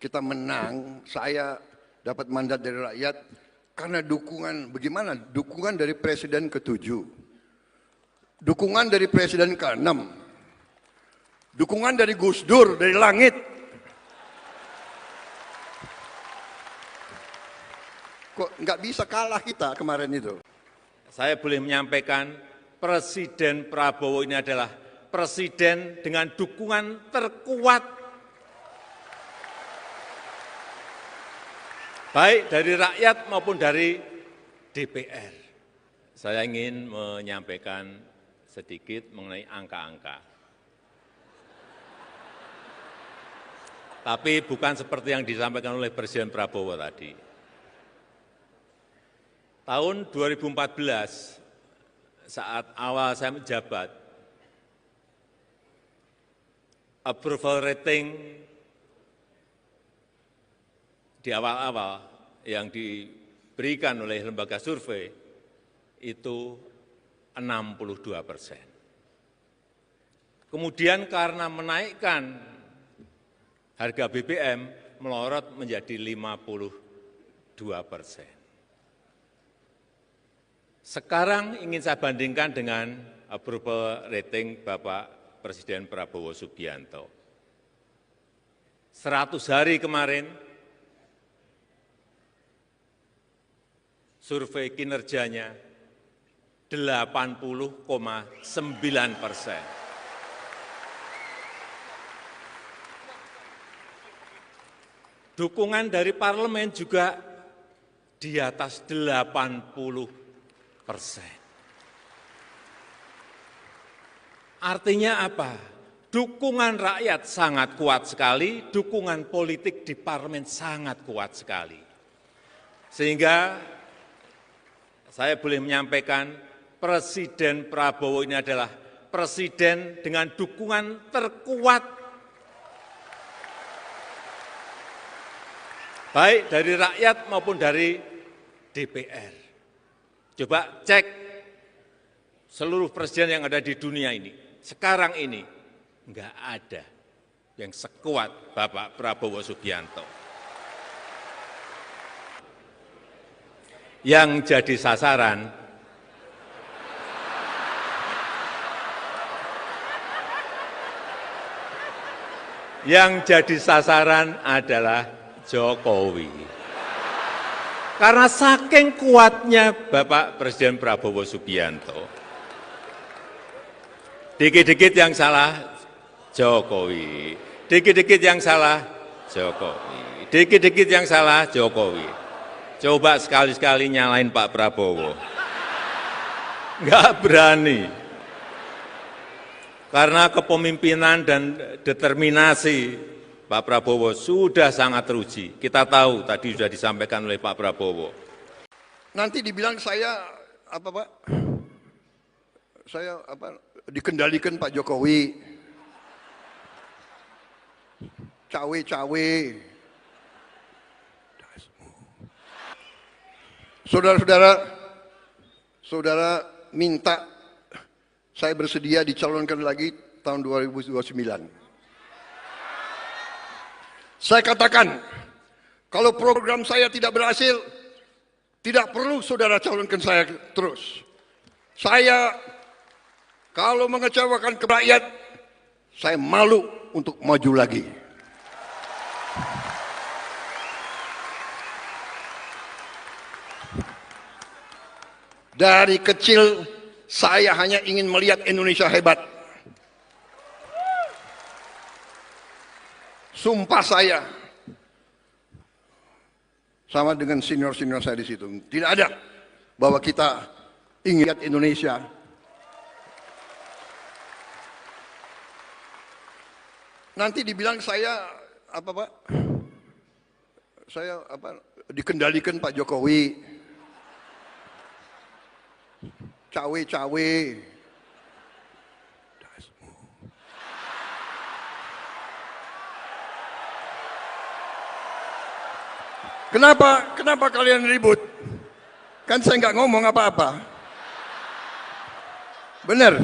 kita menang, saya dapat mandat dari rakyat karena dukungan, bagaimana? Dukungan dari Presiden ke-7, dukungan dari Presiden ke-6, dukungan dari Gus Dur, dari langit. Kok nggak bisa kalah kita kemarin itu? Saya boleh menyampaikan, Presiden Prabowo ini adalah presiden dengan dukungan terkuat, baik dari rakyat maupun dari DPR. Saya ingin menyampaikan sedikit mengenai angka-angka. Tapi bukan seperti yang disampaikan oleh Presiden Prabowo tadi. Tahun 2014, saat awal saya menjabat, approval rating di awal-awal yang diberikan oleh lembaga survei itu 62%. Kemudian karena menaikkan harga BBM melorot menjadi 52%. Sekarang ingin saya bandingkan dengan approval rating Bapak Presiden Prabowo Subianto. 100 hari kemarin, survei kinerjanya 80,9%. Dukungan dari parlemen juga di atas 80%. Artinya apa? Dukungan rakyat sangat kuat sekali, dukungan politik di parlemen sangat kuat sekali. Sehingga saya boleh menyampaikan, Presiden Prabowo ini adalah presiden dengan dukungan terkuat, baik dari rakyat maupun dari DPR. Coba cek seluruh presiden yang ada di dunia ini, sekarang ini enggak ada yang sekuat Bapak Prabowo Subianto. Yang jadi sasaran adalah Jokowi. Karena saking kuatnya Bapak Presiden Prabowo Subianto. Dikit-dikit yang salah Jokowi, dikit-dikit yang salah Jokowi, dikit-dikit yang salah Jokowi. Coba sekali-sekali nyalain Pak Prabowo. Enggak berani. Karena kepemimpinan dan determinasi Pak Prabowo sudah sangat teruji. Kita tahu tadi sudah disampaikan oleh Pak Prabowo. Nanti dibilang saya apa Pak? Saya apa? Dikendalikan Pak Jokowi. Cawe-cawe. Saudara-saudara, saudara minta saya bersedia dicalonkan lagi tahun 2029. Saya katakan, kalau program saya tidak berhasil, tidak perlu saudara calonkan saya terus. Saya, kalau mengecewakan ke rakyat, saya malu untuk maju lagi. Dari kecil, saya hanya ingin melihat Indonesia hebat. Sumpah saya, sama dengan senior-senior saya di situ, tidak ada bahwa kita ingin lihat Indonesia. Nanti dibilang saya apa Pak? Saya apa? Dikendalikan Pak Jokowi, cawe-cawe. Kenapa kalian ribut? Kan saya nggak ngomong apa-apa. Benar?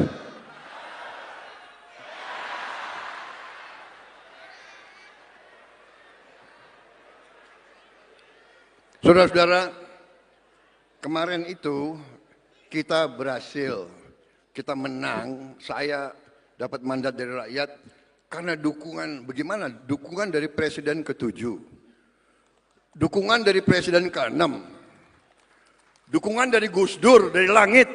Saudara-saudara, kemarin itu kita berhasil, kita menang, saya dapat mandat dari rakyat karena dukungan, bagaimana? Dukungan dari Presiden ke-7, dukungan dari Presiden ke-6, dukungan dari Gus Dur, dari langit.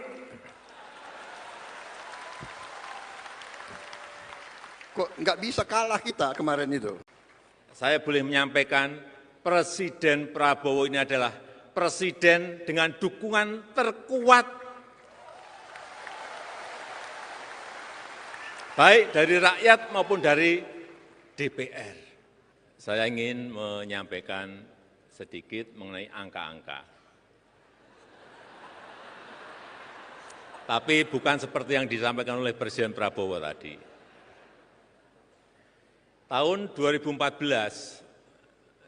Kok nggak bisa kalah kita kemarin itu? Saya boleh menyampaikan Presiden Prabowo ini adalah presiden dengan dukungan terkuat baik dari rakyat maupun dari DPR. Saya ingin menyampaikan sedikit mengenai angka-angka. Tapi bukan seperti yang disampaikan oleh Presiden Prabowo tadi. Tahun 2014,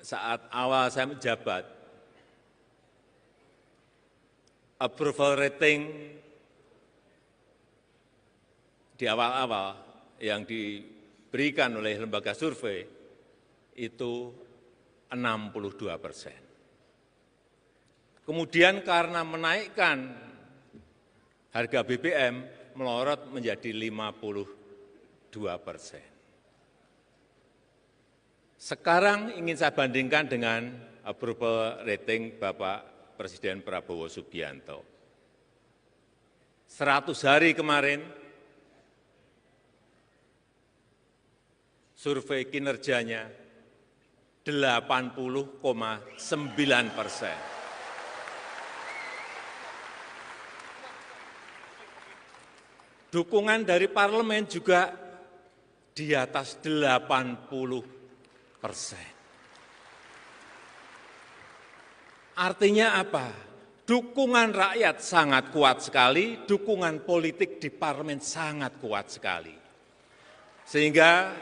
saat awal saya menjabat, approval rating di awal-awal yang diberikan oleh lembaga survei itu 62%. Kemudian karena menaikkan harga BBM melorot menjadi 52%. Sekarang ingin saya bandingkan dengan approval rating Bapak Presiden Prabowo Subianto. 100 hari kemarin, survei kinerjanya 80,9%. Dukungan dari parlemen juga di atas 80%. Artinya apa? Dukungan rakyat sangat kuat sekali, dukungan politik di parlemen sangat kuat sekali. Sehingga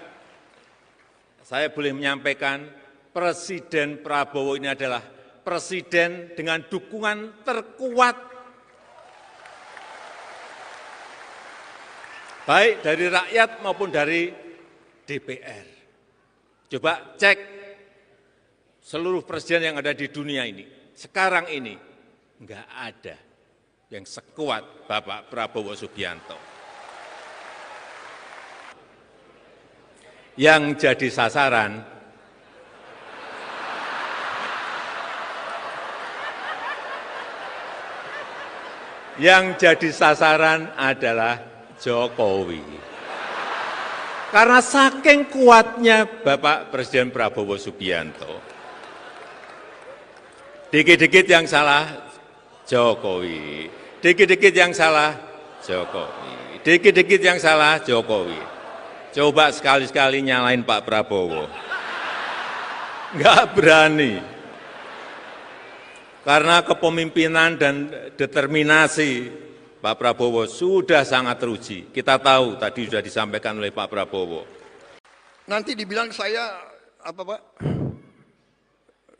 saya boleh menyampaikan Presiden Prabowo ini adalah presiden dengan dukungan terkuat baik dari rakyat maupun dari DPR. Coba cek seluruh presiden yang ada di dunia ini, sekarang ini enggak ada yang sekuat Bapak Prabowo Subianto. Yang jadi sasaran adalah Jokowi. Karena saking kuatnya Bapak Presiden Prabowo Subianto. Dikit-dikit yang salah Jokowi, dikit-dikit yang salah Jokowi, dikit-dikit yang salah Jokowi. Coba sekali-sekali nyalain Pak Prabowo. Enggak berani. Karena kepemimpinan dan determinasi Pak Prabowo sudah sangat teruji. Kita tahu tadi sudah disampaikan oleh Pak Prabowo. Nanti dibilang saya apa Pak?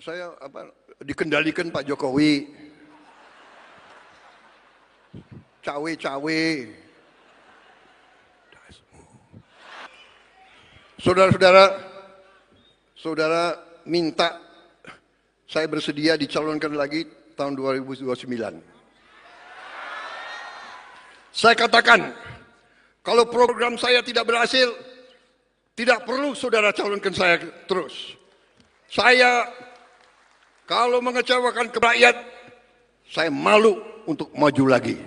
Saya apa? Dikendalikan Pak Jokowi. Cawe-cawe. Saudara minta saya bersedia dicalonkan lagi tahun 2029. Saya katakan, kalau program saya tidak berhasil, tidak perlu saudara calonkan saya terus. Saya, kalau mengecewakan ke rakyat, saya malu untuk maju lagi.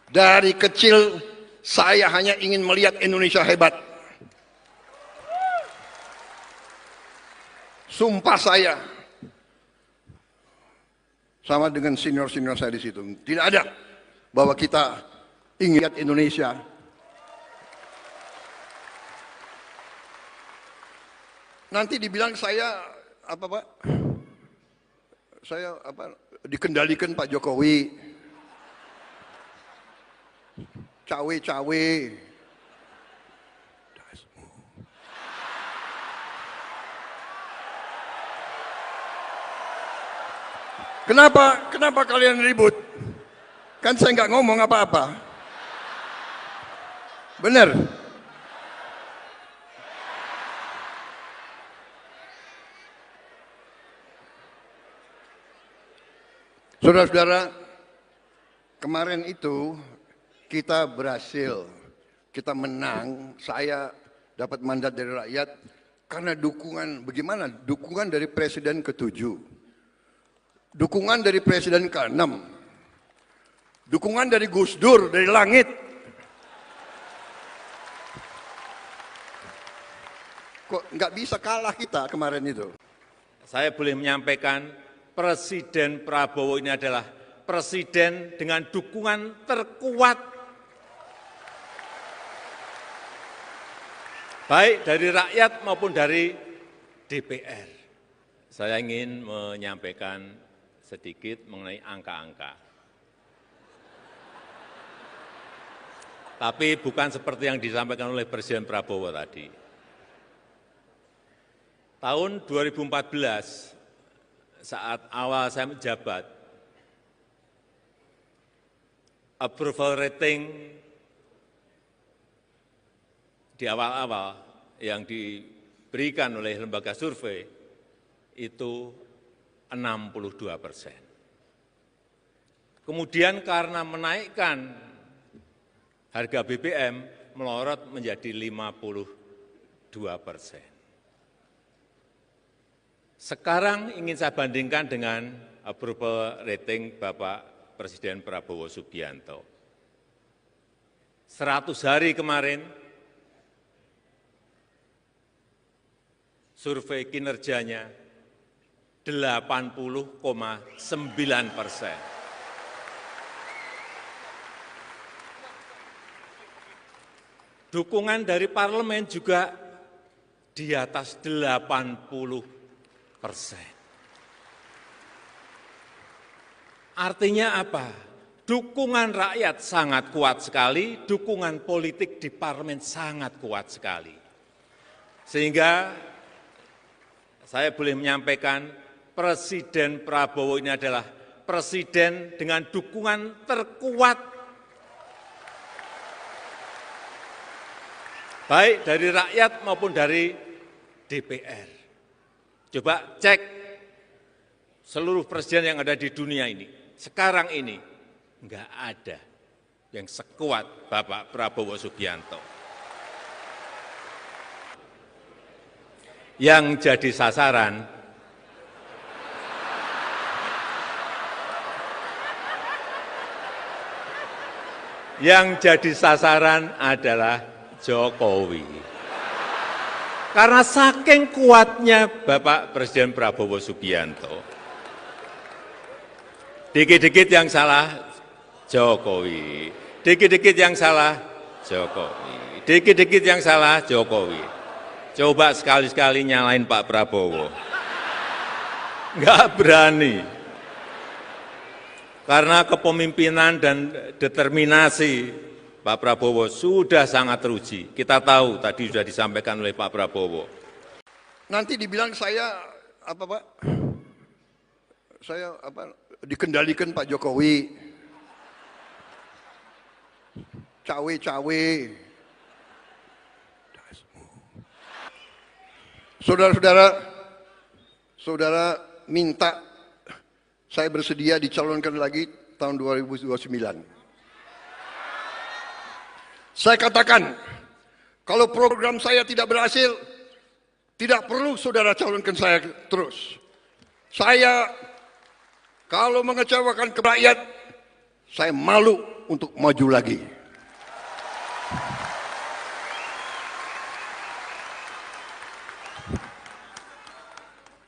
Dari kecil, saya hanya ingin melihat Indonesia hebat. Sumpah saya, sama dengan senior-senior saya di situ, tidak ada bahwa kita ingin lihat Indonesia. Nanti dibilang saya apa Pak? Saya apa? Dikendalikan Pak Jokowi, cawe-cawe. Kenapa kalian ribut? Kan saya nggak ngomong apa-apa. Benar? Saudara-saudara, kemarin itu kita berhasil, kita menang, saya dapat mandat dari rakyat karena dukungan, bagaimana? Dukungan dari Presiden ke-7, dukungan dari Presiden ke-6, dukungan dari Gus Dur, dari langit. Kok nggak bisa kalah kita kemarin itu? Saya boleh menyampaikan, Presiden Prabowo ini adalah presiden dengan dukungan terkuat, baik dari rakyat maupun dari DPR. Saya ingin menyampaikan sedikit mengenai angka-angka. Tapi bukan seperti yang disampaikan oleh Presiden Prabowo tadi. Tahun 2014, saat awal saya menjabat, approval rating di awal-awal yang diberikan oleh lembaga survei itu 62%. Kemudian karena menaikkan harga BBM melorot menjadi 52%. Sekarang ingin saya bandingkan dengan approval rating Bapak Presiden Prabowo Subianto. 100 hari kemarin, survei kinerjanya 80,9%. Dukungan dari parlemen juga di atas 80%. Artinya apa? Dukungan rakyat sangat kuat sekali, dukungan politik di parlemen sangat kuat sekali. Sehingga saya boleh menyampaikan, Presiden Prabowo ini adalah presiden dengan dukungan terkuat, baik dari rakyat maupun dari DPR. Coba cek seluruh presiden yang ada di dunia ini, sekarang ini enggak ada yang sekuat Bapak Prabowo Subianto. Yang jadi sasaran adalah Jokowi. Karena saking kuatnya Bapak Presiden Prabowo Subianto. Dikit-dikit yang salah Jokowi, dikit-dikit yang salah Jokowi, dikit-dikit yang salah Jokowi. Coba sekali-sekali nyalain Pak Prabowo. Enggak berani. Karena kepemimpinan dan determinasi Pak Prabowo sudah sangat teruji. Kita tahu tadi sudah disampaikan oleh Pak Prabowo. Nanti dibilang saya apa Pak? Saya apa? Dikendalikan Pak Jokowi. Cawe-cawe. Saudara minta saya bersedia dicalonkan lagi tahun 2029. Saya katakan, kalau program saya tidak berhasil, tidak perlu saudara calonkan saya terus. Saya, kalau mengecewakan ke rakyat, saya malu untuk maju lagi.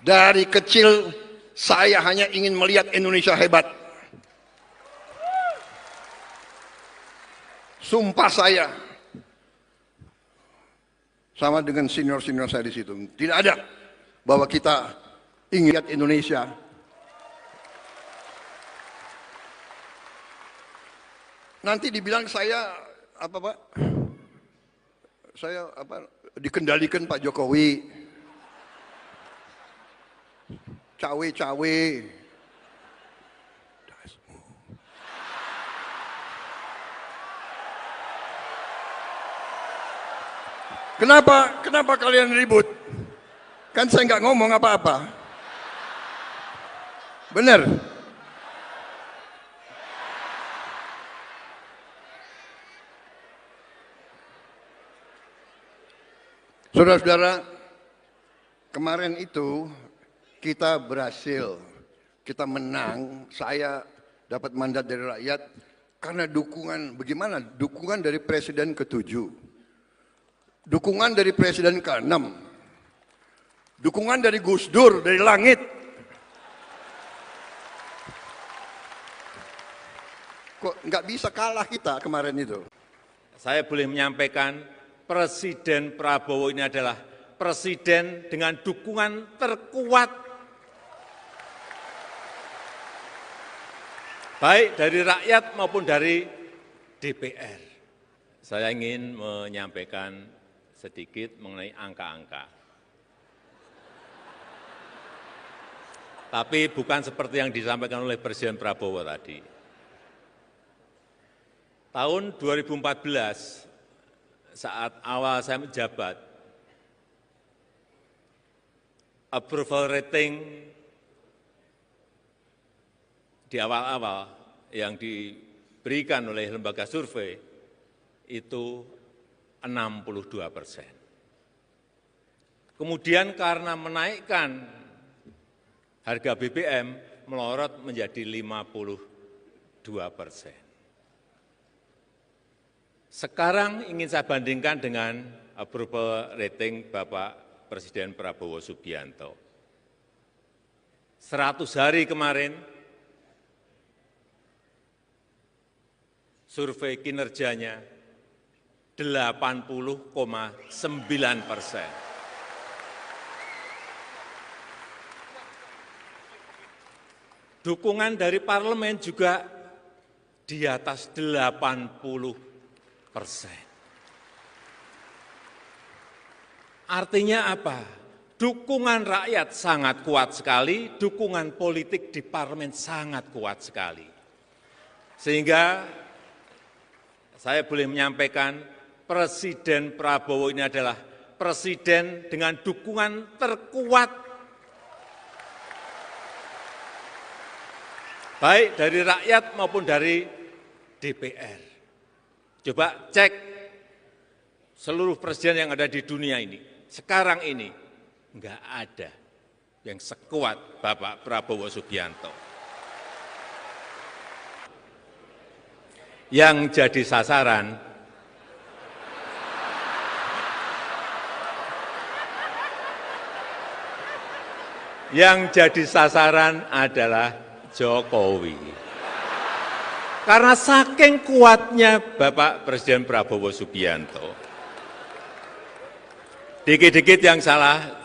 Dari kecil, saya hanya ingin melihat Indonesia hebat. Sumpah saya, sama dengan senior-senior saya di situ, tidak ada bahwa kita ingin lihat Indonesia. Nanti dibilang saya apa Pak? Saya apa? Dikendalikan Pak Jokowi, cawe-cawe. Kenapa kalian ribut? Kan saya nggak ngomong apa-apa. Benar? Saudara-saudara, kemarin itu kita berhasil, kita menang, saya dapat mandat dari rakyat karena dukungan, bagaimana? Dukungan dari Presiden ke-7, dukungan dari Presiden ke-6, dukungan dari Gus Dur, dari langit. Kok nggak bisa kalah kita kemarin itu? Saya boleh menyampaikan, Presiden Prabowo ini adalah presiden dengan dukungan terkuat, baik dari rakyat maupun dari DPR. Saya ingin menyampaikan sedikit mengenai angka-angka. Tapi bukan seperti yang disampaikan oleh Presiden Prabowo tadi. Tahun 2014, saat awal saya menjabat, approval rating di awal-awal yang diberikan oleh lembaga survei itu 62%. Kemudian karena menaikkan harga BBM melorot menjadi 52%. Sekarang ingin saya bandingkan dengan approval rating Bapak Presiden Prabowo Subianto. 100 hari kemarin, survei kinerjanya 80,9%. Dukungan dari parlemen juga di atas 80%. Artinya apa? Dukungan rakyat sangat kuat sekali, dukungan politik di parlemen sangat kuat sekali. Sehingga saya boleh menyampaikan, Presiden Prabowo ini adalah presiden dengan dukungan terkuat, baik dari rakyat maupun dari DPR. Coba cek seluruh presiden yang ada di dunia ini, sekarang ini enggak ada yang sekuat Bapak Prabowo Subianto. Yang jadi sasaran adalah Jokowi. Karena saking kuatnya Bapak Presiden Prabowo Subianto. Dikit-dikit yang salah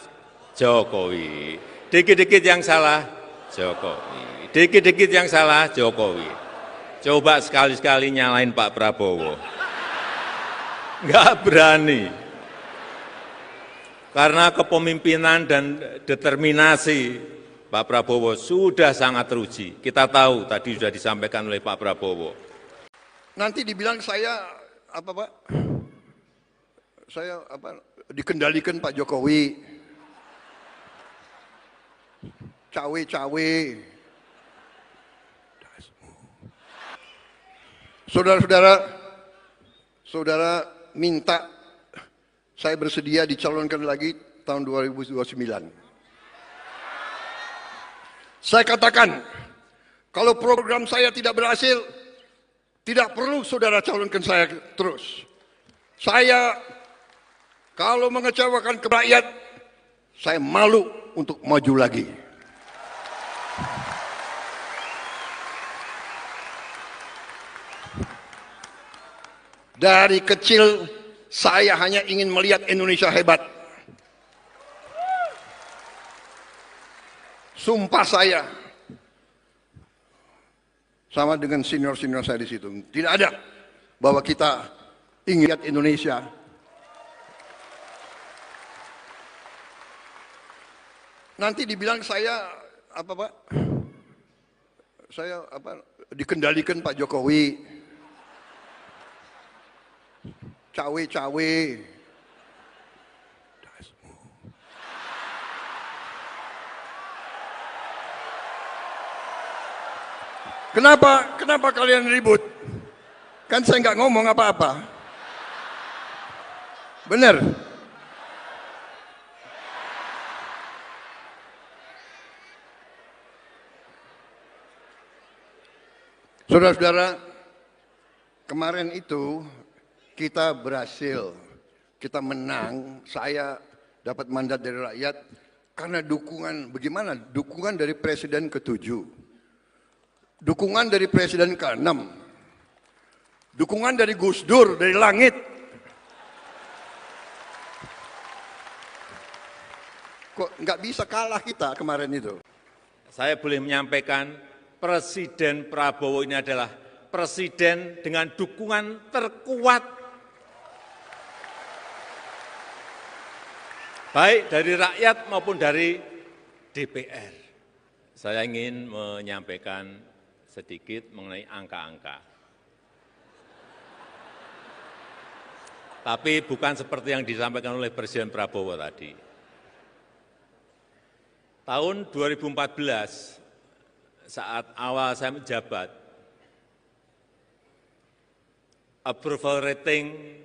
Jokowi, dikit-dikit yang salah Jokowi, dikit-dikit yang salah Jokowi. Coba sekali-sekali nyalain Pak Prabowo. Enggak berani. Karena kepemimpinan dan determinasi Pak Prabowo sudah sangat teruji. Kita tahu tadi sudah disampaikan oleh Pak Prabowo. Nanti dibilang saya apa Pak? Saya apa? Dikendalikan Pak Jokowi. Cawe-cawe. Saudara-saudara, saudara minta saya bersedia dicalonkan lagi tahun 2029. Saya katakan, kalau program saya tidak berhasil, tidak perlu saudara calonkan saya terus. Saya, kalau mengecewakan ke rakyat, saya malu untuk maju lagi. Dari kecil, saya hanya ingin melihat Indonesia hebat. Sumpah saya, sama dengan senior-senior saya di situ, tidak ada bahwa kita ingin lihat Indonesia. Nanti dibilang saya apa Pak? Saya apa? Dikendalikan Pak Jokowi, cawe-cawe. Kenapa kalian ribut? Kan saya nggak ngomong apa-apa. Benar? Saudara-saudara, kemarin itu kita berhasil, kita menang, saya dapat mandat dari rakyat karena dukungan, bagaimana? Dukungan dari Presiden ke-7, dukungan dari Presiden ke-6, dukungan dari Gus Dur, dari langit. Kok nggak bisa kalah kita kemarin itu? Saya boleh menyampaikan, Presiden Prabowo ini adalah presiden dengan dukungan terkuat, baik dari rakyat maupun dari DPR. Saya ingin menyampaikan sedikit mengenai angka-angka. Tapi bukan seperti yang disampaikan oleh Presiden Prabowo tadi. Tahun 2014, saat awal saya menjabat, approval rating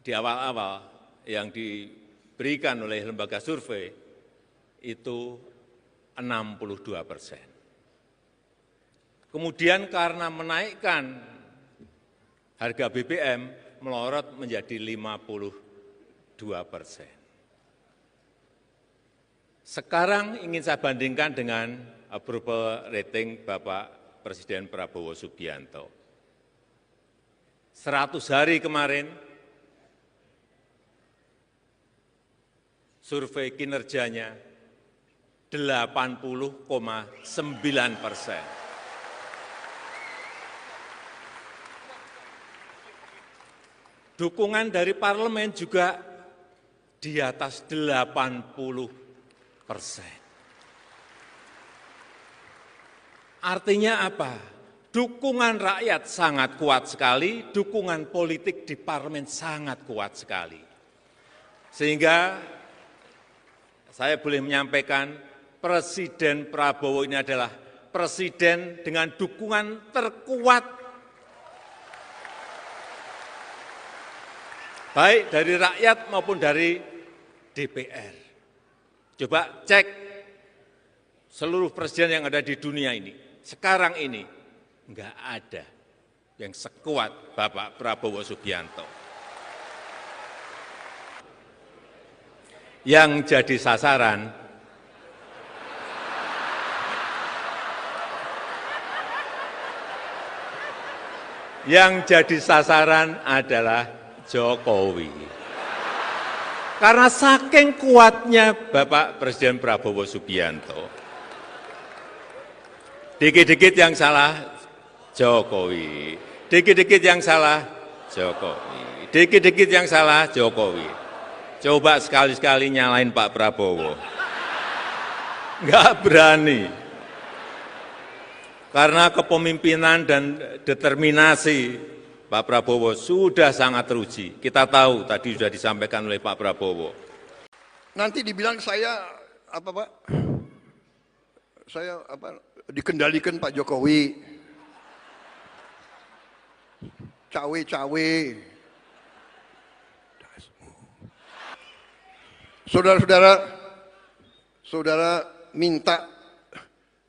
di awal-awal yang diberikan oleh lembaga survei itu 62%. Kemudian karena menaikkan harga BBM melorot menjadi 52%. Sekarang ingin saya bandingkan dengan approval rating Bapak Presiden Prabowo Subianto. 100 hari kemarin, survei kinerjanya 80,9%. Dukungan dari parlemen juga di atas 80%. Artinya apa? Dukungan rakyat sangat kuat sekali, dukungan politik di parlemen sangat kuat sekali. Sehingga saya boleh menyampaikan, Presiden Prabowo ini adalah presiden dengan dukungan terkuat, baik dari rakyat maupun dari DPR. Coba cek seluruh presiden yang ada di dunia ini, sekarang ini enggak ada yang sekuat Bapak Prabowo Subianto. Yang jadi sasaran adalah Jokowi. Karena saking kuatnya Bapak Presiden Prabowo Subianto. Dikit-dikit yang salah Jokowi, dikit-dikit yang salah Jokowi, dikit-dikit yang salah Jokowi. Coba sekali-sekali nyalain Pak Prabowo. Enggak berani. Karena kepemimpinan dan determinasi Pak Prabowo sudah sangat teruji. Kita tahu tadi sudah disampaikan oleh Pak Prabowo. Nanti dibilang saya apa Pak? Saya apa? Dikendalikan Pak Jokowi. Cawe-cawe. Saudara-saudara, saudara minta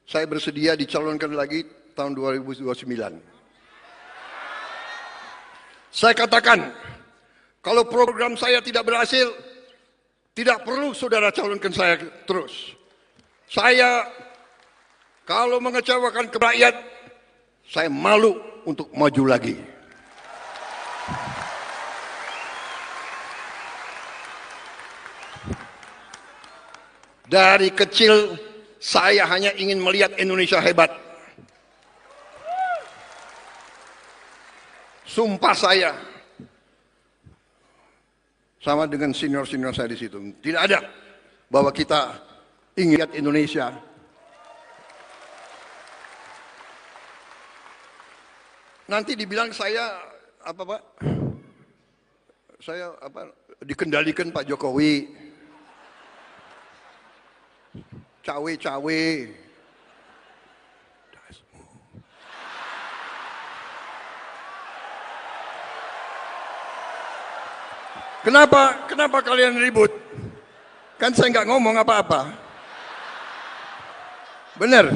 saya bersedia dicalonkan lagi tahun 2029. Saya katakan, kalau program saya tidak berhasil, tidak perlu saudara calonkan saya terus. Saya, kalau mengecewakan ke rakyat, saya malu untuk maju lagi. Dari kecil, saya hanya ingin melihat Indonesia hebat. Sumpah saya, sama dengan senior-senior saya di situ, tidak ada bahwa kita ingin lihat Indonesia. Nanti dibilang saya apa Pak? Saya apa? Dikendalikan Pak Jokowi, cawe-cawe. Kenapa kalian ribut? Kan saya nggak ngomong apa-apa. Benar?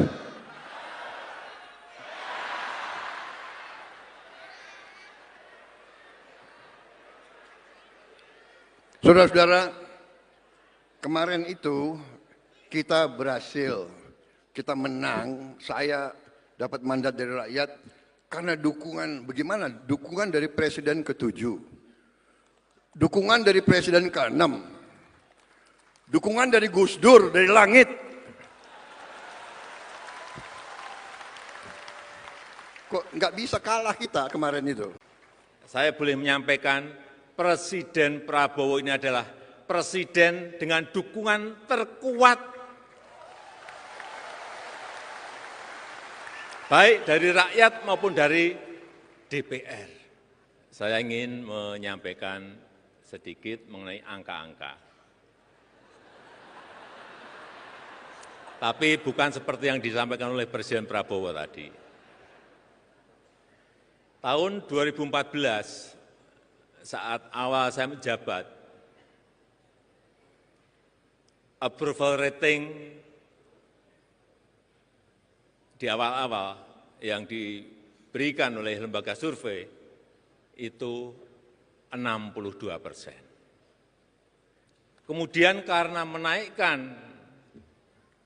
Saudara-saudara, kemarin itu kita berhasil, kita menang, saya dapat mandat dari rakyat karena dukungan, bagaimana? Dukungan dari Presiden ke-7, dukungan dari Presiden ke-6, dukungan dari Gus Dur, dari langit. Kok nggak bisa kalah kita kemarin itu? Saya boleh menyampaikan, Presiden Prabowo ini adalah presiden dengan dukungan terkuat, baik dari rakyat maupun dari DPR. Saya ingin menyampaikan sedikit mengenai angka-angka. Tapi bukan seperti yang disampaikan oleh Presiden Prabowo tadi. Tahun 2014, saat awal saya menjabat, approval rating di awal-awal yang diberikan oleh lembaga survei itu 62%. Kemudian karena menaikkan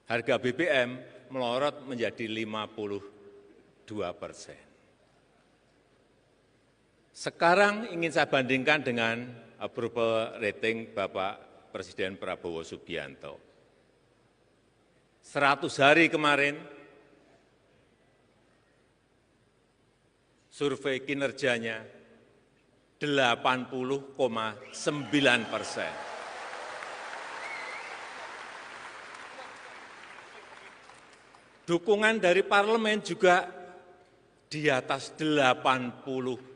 harga BBM melorot menjadi 52%. Sekarang ingin saya bandingkan dengan approval rating Bapak Presiden Prabowo Subianto. 100 hari kemarin, survei kinerjanya 80,9%. Dukungan dari parlemen juga di atas 80%.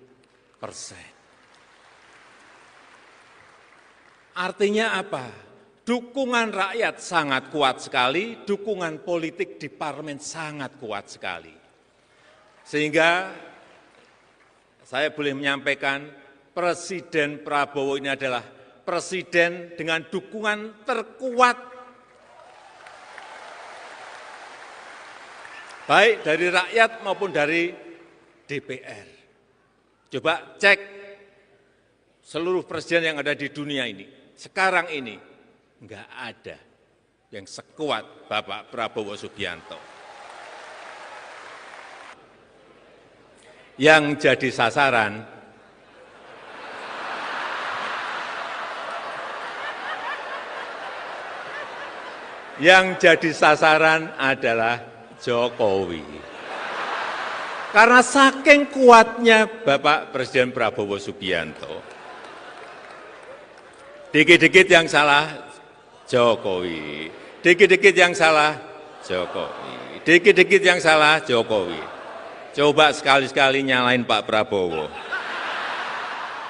Artinya apa? Dukungan rakyat sangat kuat sekali, dukungan politik di parlemen sangat kuat sekali. Sehingga saya boleh menyampaikan, Presiden Prabowo ini adalah presiden dengan dukungan terkuat, baik dari rakyat maupun dari DPR. Coba cek seluruh presiden yang ada di dunia ini, sekarang ini enggak ada yang sekuat Bapak Prabowo Subianto. Yang jadi sasaran adalah Jokowi. Karena saking kuatnya Bapak Presiden Prabowo Subianto. Dikit-dikit yang salah Jokowi, dikit-dikit yang salah Jokowi, dikit-dikit yang salah Jokowi. Coba sekali-sekali nyalain Pak Prabowo.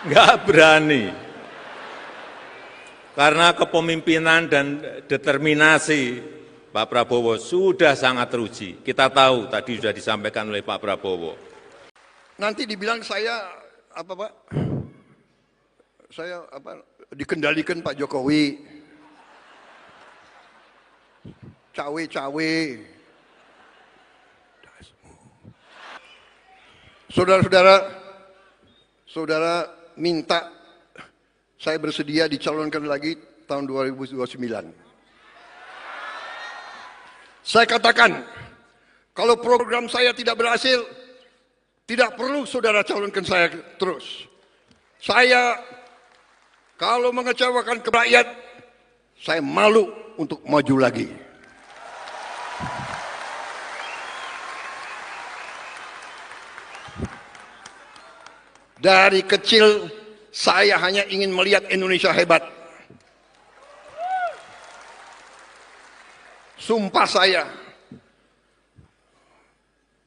Enggak berani. Karena kepemimpinan dan determinasi Pak Prabowo sudah sangat teruji. Kita tahu tadi sudah disampaikan oleh Pak Prabowo. Nanti dibilang saya apa Pak? Saya apa? Dikendalikan Pak Jokowi. Cawe-cawe. Saudara-saudara, saudara minta saya bersedia dicalonkan lagi tahun 2029. Saya katakan, kalau program saya tidak berhasil, tidak perlu saudara calonkan saya terus. Saya, kalau mengecewakan ke rakyat, saya malu untuk maju lagi. Dari kecil, saya hanya ingin melihat Indonesia hebat. Sumpah saya,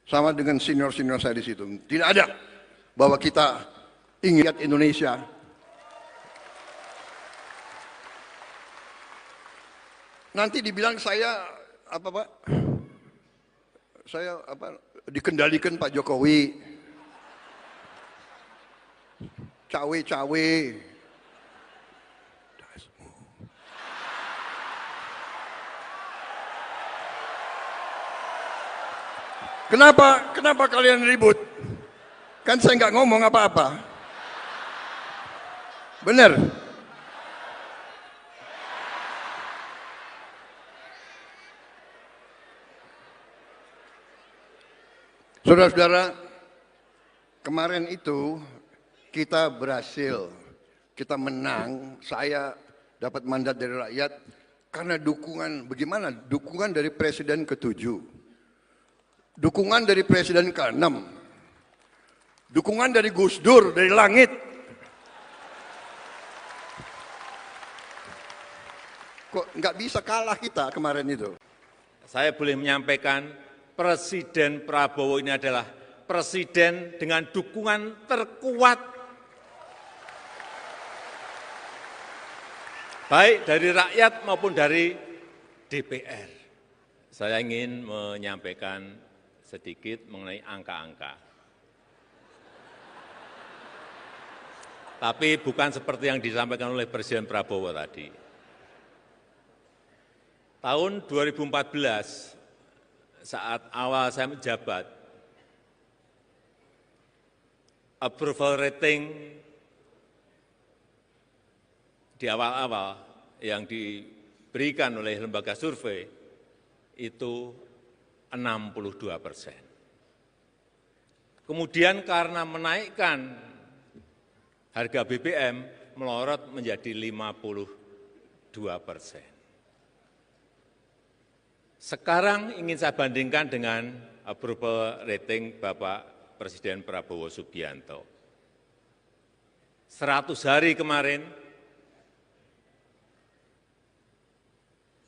sama dengan senior-senior saya di situ, tidak ada bahwa kita ingin lihat Indonesia nanti dibilang saya apa Pak? Saya apa? Dikendalikan Pak Jokowi, cawe-cawe. Kenapa kalian ribut? Kan saya nggak ngomong apa-apa. Benar? Saudara-saudara, kemarin itu kita berhasil, kita menang, saya dapat mandat dari rakyat karena dukungan, bagaimana? Dukungan dari Presiden ke-7, dukungan dari Presiden ke-6, dukungan dari Gus Dur, dari langit. Kok nggak bisa kalah kita kemarin itu? Saya boleh menyampaikan Presiden Prabowo ini adalah presiden dengan dukungan terkuat baik dari rakyat maupun dari DPR. Saya ingin menyampaikan sedikit mengenai angka-angka. Tapi bukan seperti yang disampaikan oleh Presiden Prabowo tadi. Tahun 2014, saat awal saya menjabat, approval rating di awal-awal yang diberikan oleh lembaga survei itu 62%. Kemudian karena menaikkan harga BBM melorot menjadi 52%. Sekarang ingin saya bandingkan dengan approval rating Bapak Presiden Prabowo Subianto. 100 hari kemarin,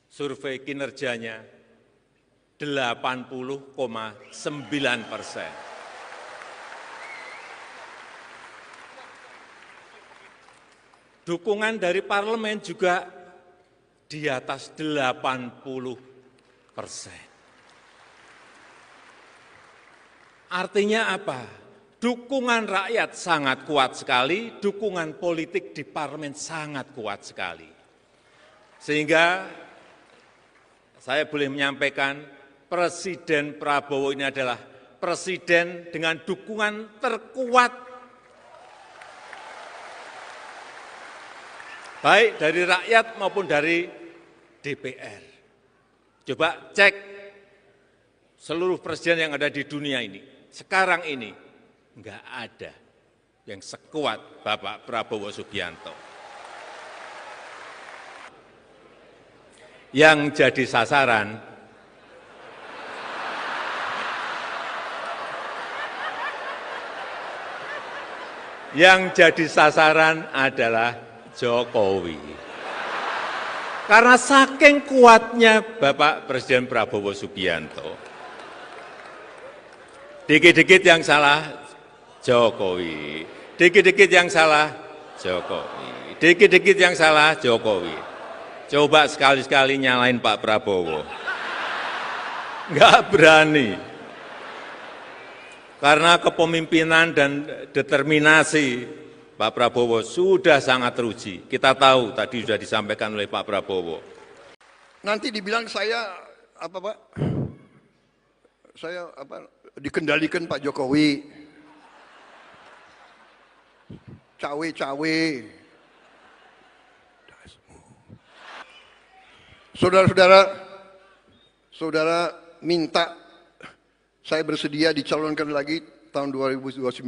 survei kinerjanya 80,9%. Dukungan dari parlemen juga di atas 80%. Artinya apa? Dukungan rakyat sangat kuat sekali, dukungan politik di parlemen sangat kuat sekali. Sehingga saya boleh menyampaikan Presiden Prabowo ini adalah presiden dengan dukungan terkuat baik dari rakyat maupun dari DPR. Coba cek seluruh presiden yang ada di dunia ini, sekarang ini enggak ada yang sekuat Bapak Prabowo Subianto. Yang jadi sasaran adalah Jokowi. Karena saking kuatnya Bapak Presiden Prabowo Subianto. Dikit-dikit yang salah Jokowi, dikit-dikit yang salah Jokowi, dikit-dikit yang salah Jokowi. Coba sekali-sekali nyalain Pak Prabowo. Enggak berani. Karena kepemimpinan dan determinasi Pak Prabowo sudah sangat teruji. Kita tahu tadi sudah disampaikan oleh Pak Prabowo. Nanti dibilang saya apa Pak? Saya apa? Dikendalikan Pak Jokowi. Cawe-cawe. Saudara-saudara, saudara minta saya bersedia dicalonkan lagi tahun 2029.